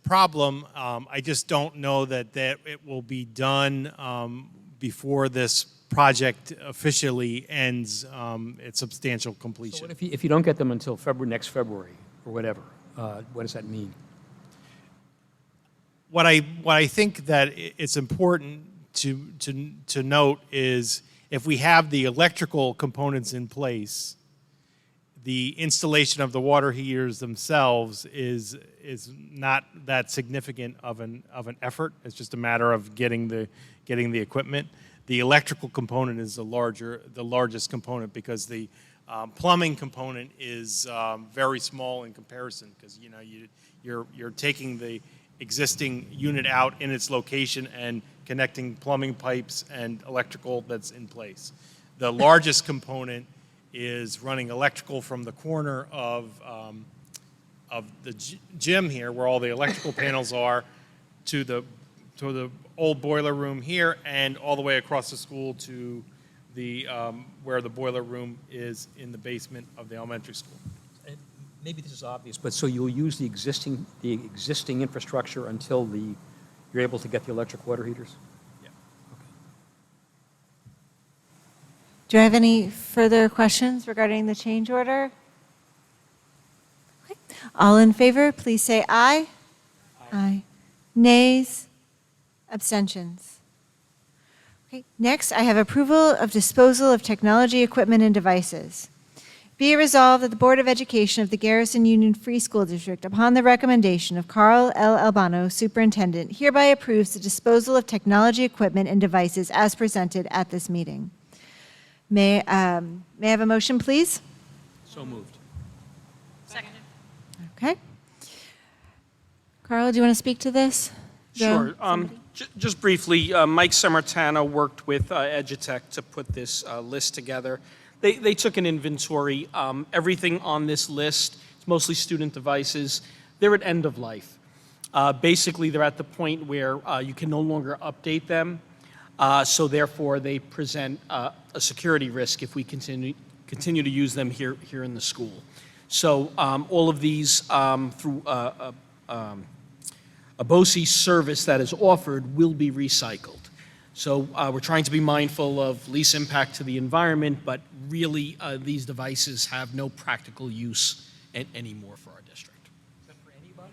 problem. I just don't know that it will be done before this project officially ends its substantial completion. So what if you don't get them until next February or whatever? What does that mean? What I think that it's important to note is if we have the electrical components in place, the installation of the water heaters themselves is not that significant of an effort. It's just a matter of getting the equipment. The electrical component is the largest component because the plumbing component is very small in comparison because you're taking the existing unit out in its location and connecting plumbing pipes and electrical that's in place. The largest component is running electrical from the corner of the gym here, where all the electrical panels are, to the old boiler room here, and all the way across the school to the where the boiler room is in the basement of the elementary school. Maybe this is obvious, but so you'll use the existing infrastructure until you're able to get the electric water heaters? Yeah. Do I have any further questions regarding the change order? Okay. All in favor, please say aye. Aye. Nays? Abstentions? Okay. Next, I have approval of disposal of technology equipment and devices. Be it resolved that the Board of Education of the Garrison Union Free School District, upon the recommendation of Carl L. Albano, Superintendent, hereby approves the disposal of technology equipment and devices as presented at this meeting. May I have a motion, please? So moved. Seconded. Okay. Carl, do you want to speak to this? Joe? Sure. Just briefly, Mike Sammartano worked with Edutech to put this list together. They took an inventory. Everything on this list, it's mostly student devices, they're at end of life. Basically, they're at the point where you can no longer update them, so therefore they present a security risk if we continue to use them here in the school. So all of these through a BOE service that is offered will be recycled. So we're trying to be mindful of least impact to the environment, but really these devices have no practical use anymore for our district. Is that for anybody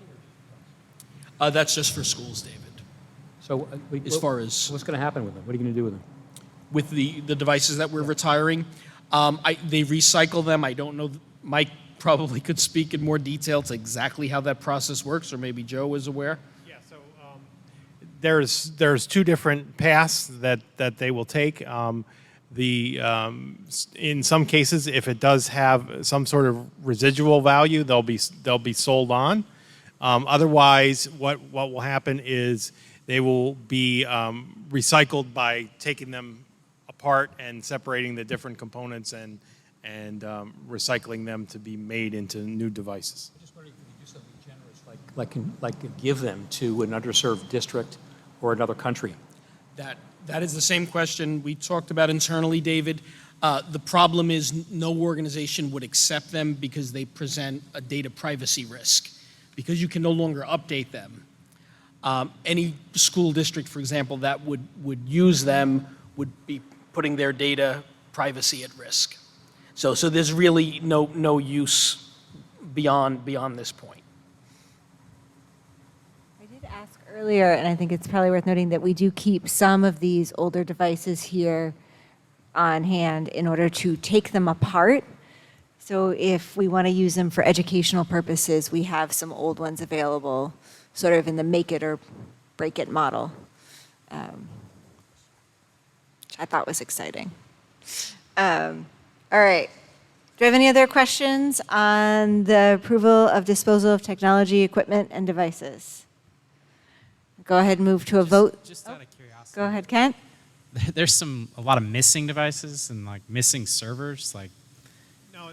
or just that's just for schools, David. So as far as what's going to happen with them? What are you going to do with them? With the devices that we're retiring, they recycle them. I don't know. Mike probably could speak in more detail to exactly how that process works, or maybe Joe is aware. There's two different paths that they will take. In some cases, if it does have some sort of residual value, they'll be sold on. Otherwise, what will happen is they will be recycled by taking them apart and separating the different components and recycling them to be made into new devices. I'm just wondering if you could do something generous, like give them to an underserved district or another country. That is the same question we talked about internally, David. The problem is no organization would accept them because they present a data privacy risk, because you can no longer update them. Any school district, for example, that would use them would be putting their data privacy at risk. So there's really no use beyond this point. Earlier, and I think it's probably worth noting that we do keep some of these older devices here on hand in order to take them apart. So if we want to use them for educational purposes, we have some old ones available, sort of in the make it or break it model, which I thought was exciting. All right. Do I have any other questions on the approval of disposal of technology, equipment, and devices? Go ahead and move to a vote. Just out of curiosity. Go ahead, Kent. There's a lot of missing devices and like missing servers. Like, no,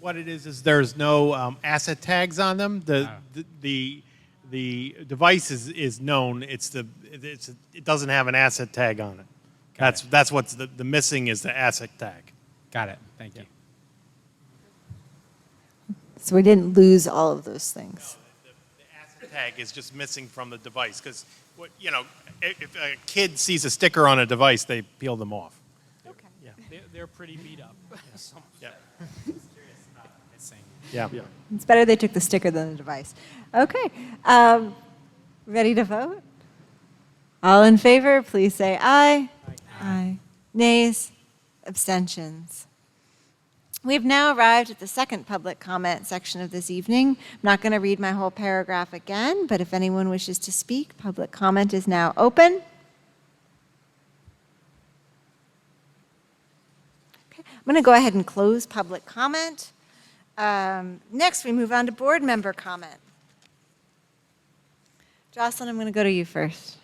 what it is there's no asset tags on them. The device is known. It doesn't have an asset tag on it. That's what's the missing is the asset tag. Got it. Thank you. So we didn't lose all of those things. The tag is just missing from the device because, if a kid sees a sticker on a device, they peel them off. Okay. Yeah, they're pretty beat up. Yeah. Yeah. Yeah. It's better they took the sticker than the device. Okay. Ready to vote? All in favor, please say aye. Aye. Nays? Abstentions? We have now arrived at the second public comment section of this evening. I'm not going to read my whole paragraph again, but if anyone wishes to speak, public comment is now open. Okay. I'm going to go ahead and close public comment. Next, we move on to board member comment. Jocelyn, I'm going to go to you first.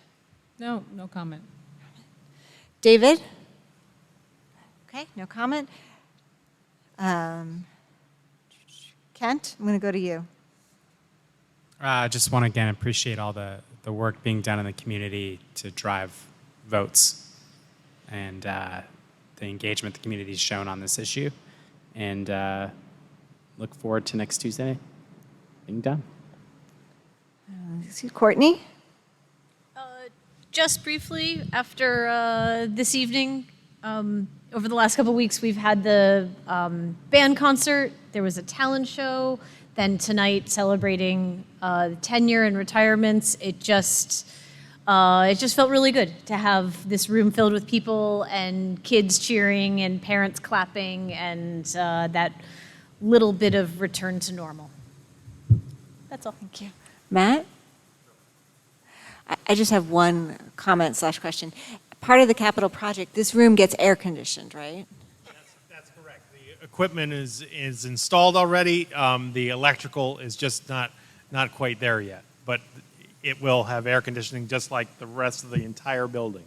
No comment. David? Okay, no comment. Kent, I'm going to go to you. I just want to again appreciate all the work being done in the community to drive votes and the engagement the community has shown on this issue. And look forward to next Tuesday being done. Courtney? Just briefly, after this evening, over the last couple of weeks, we've had the band concert. There was a talent show. Then tonight, celebrating tenure and retirements. It just felt really good to have this room filled with people and kids cheering and parents clapping and that little bit of return to normal. That's all. Thank you. Matt? I just have one comment / question. Part of the capital project, this room gets air conditioned, right? That's correct. The equipment is installed already. The electrical is just not quite there yet, but it will have air conditioning just like the rest of the entire building.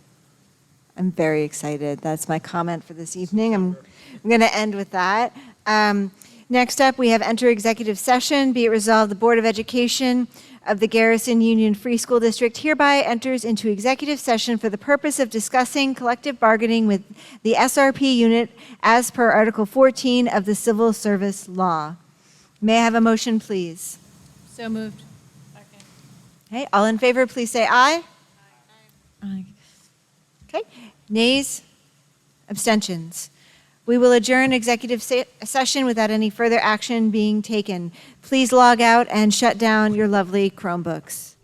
I'm very excited. That's my comment for this evening. I'm going to end with that. Next up, we have enter executive session. Be it resolved, the Board of Education of the Garrison Union Free School District hereby enters into executive session for the purpose of discussing collective bargaining with the SRP unit as per Article 14 of the Civil Service Law. May I have a motion, please? So moved. Okay, all in favor, please say aye. Aye. Okay, nays, abstentions. We will adjourn executive session without any further action being taken. Please log out and shut down your lovely Chromebooks.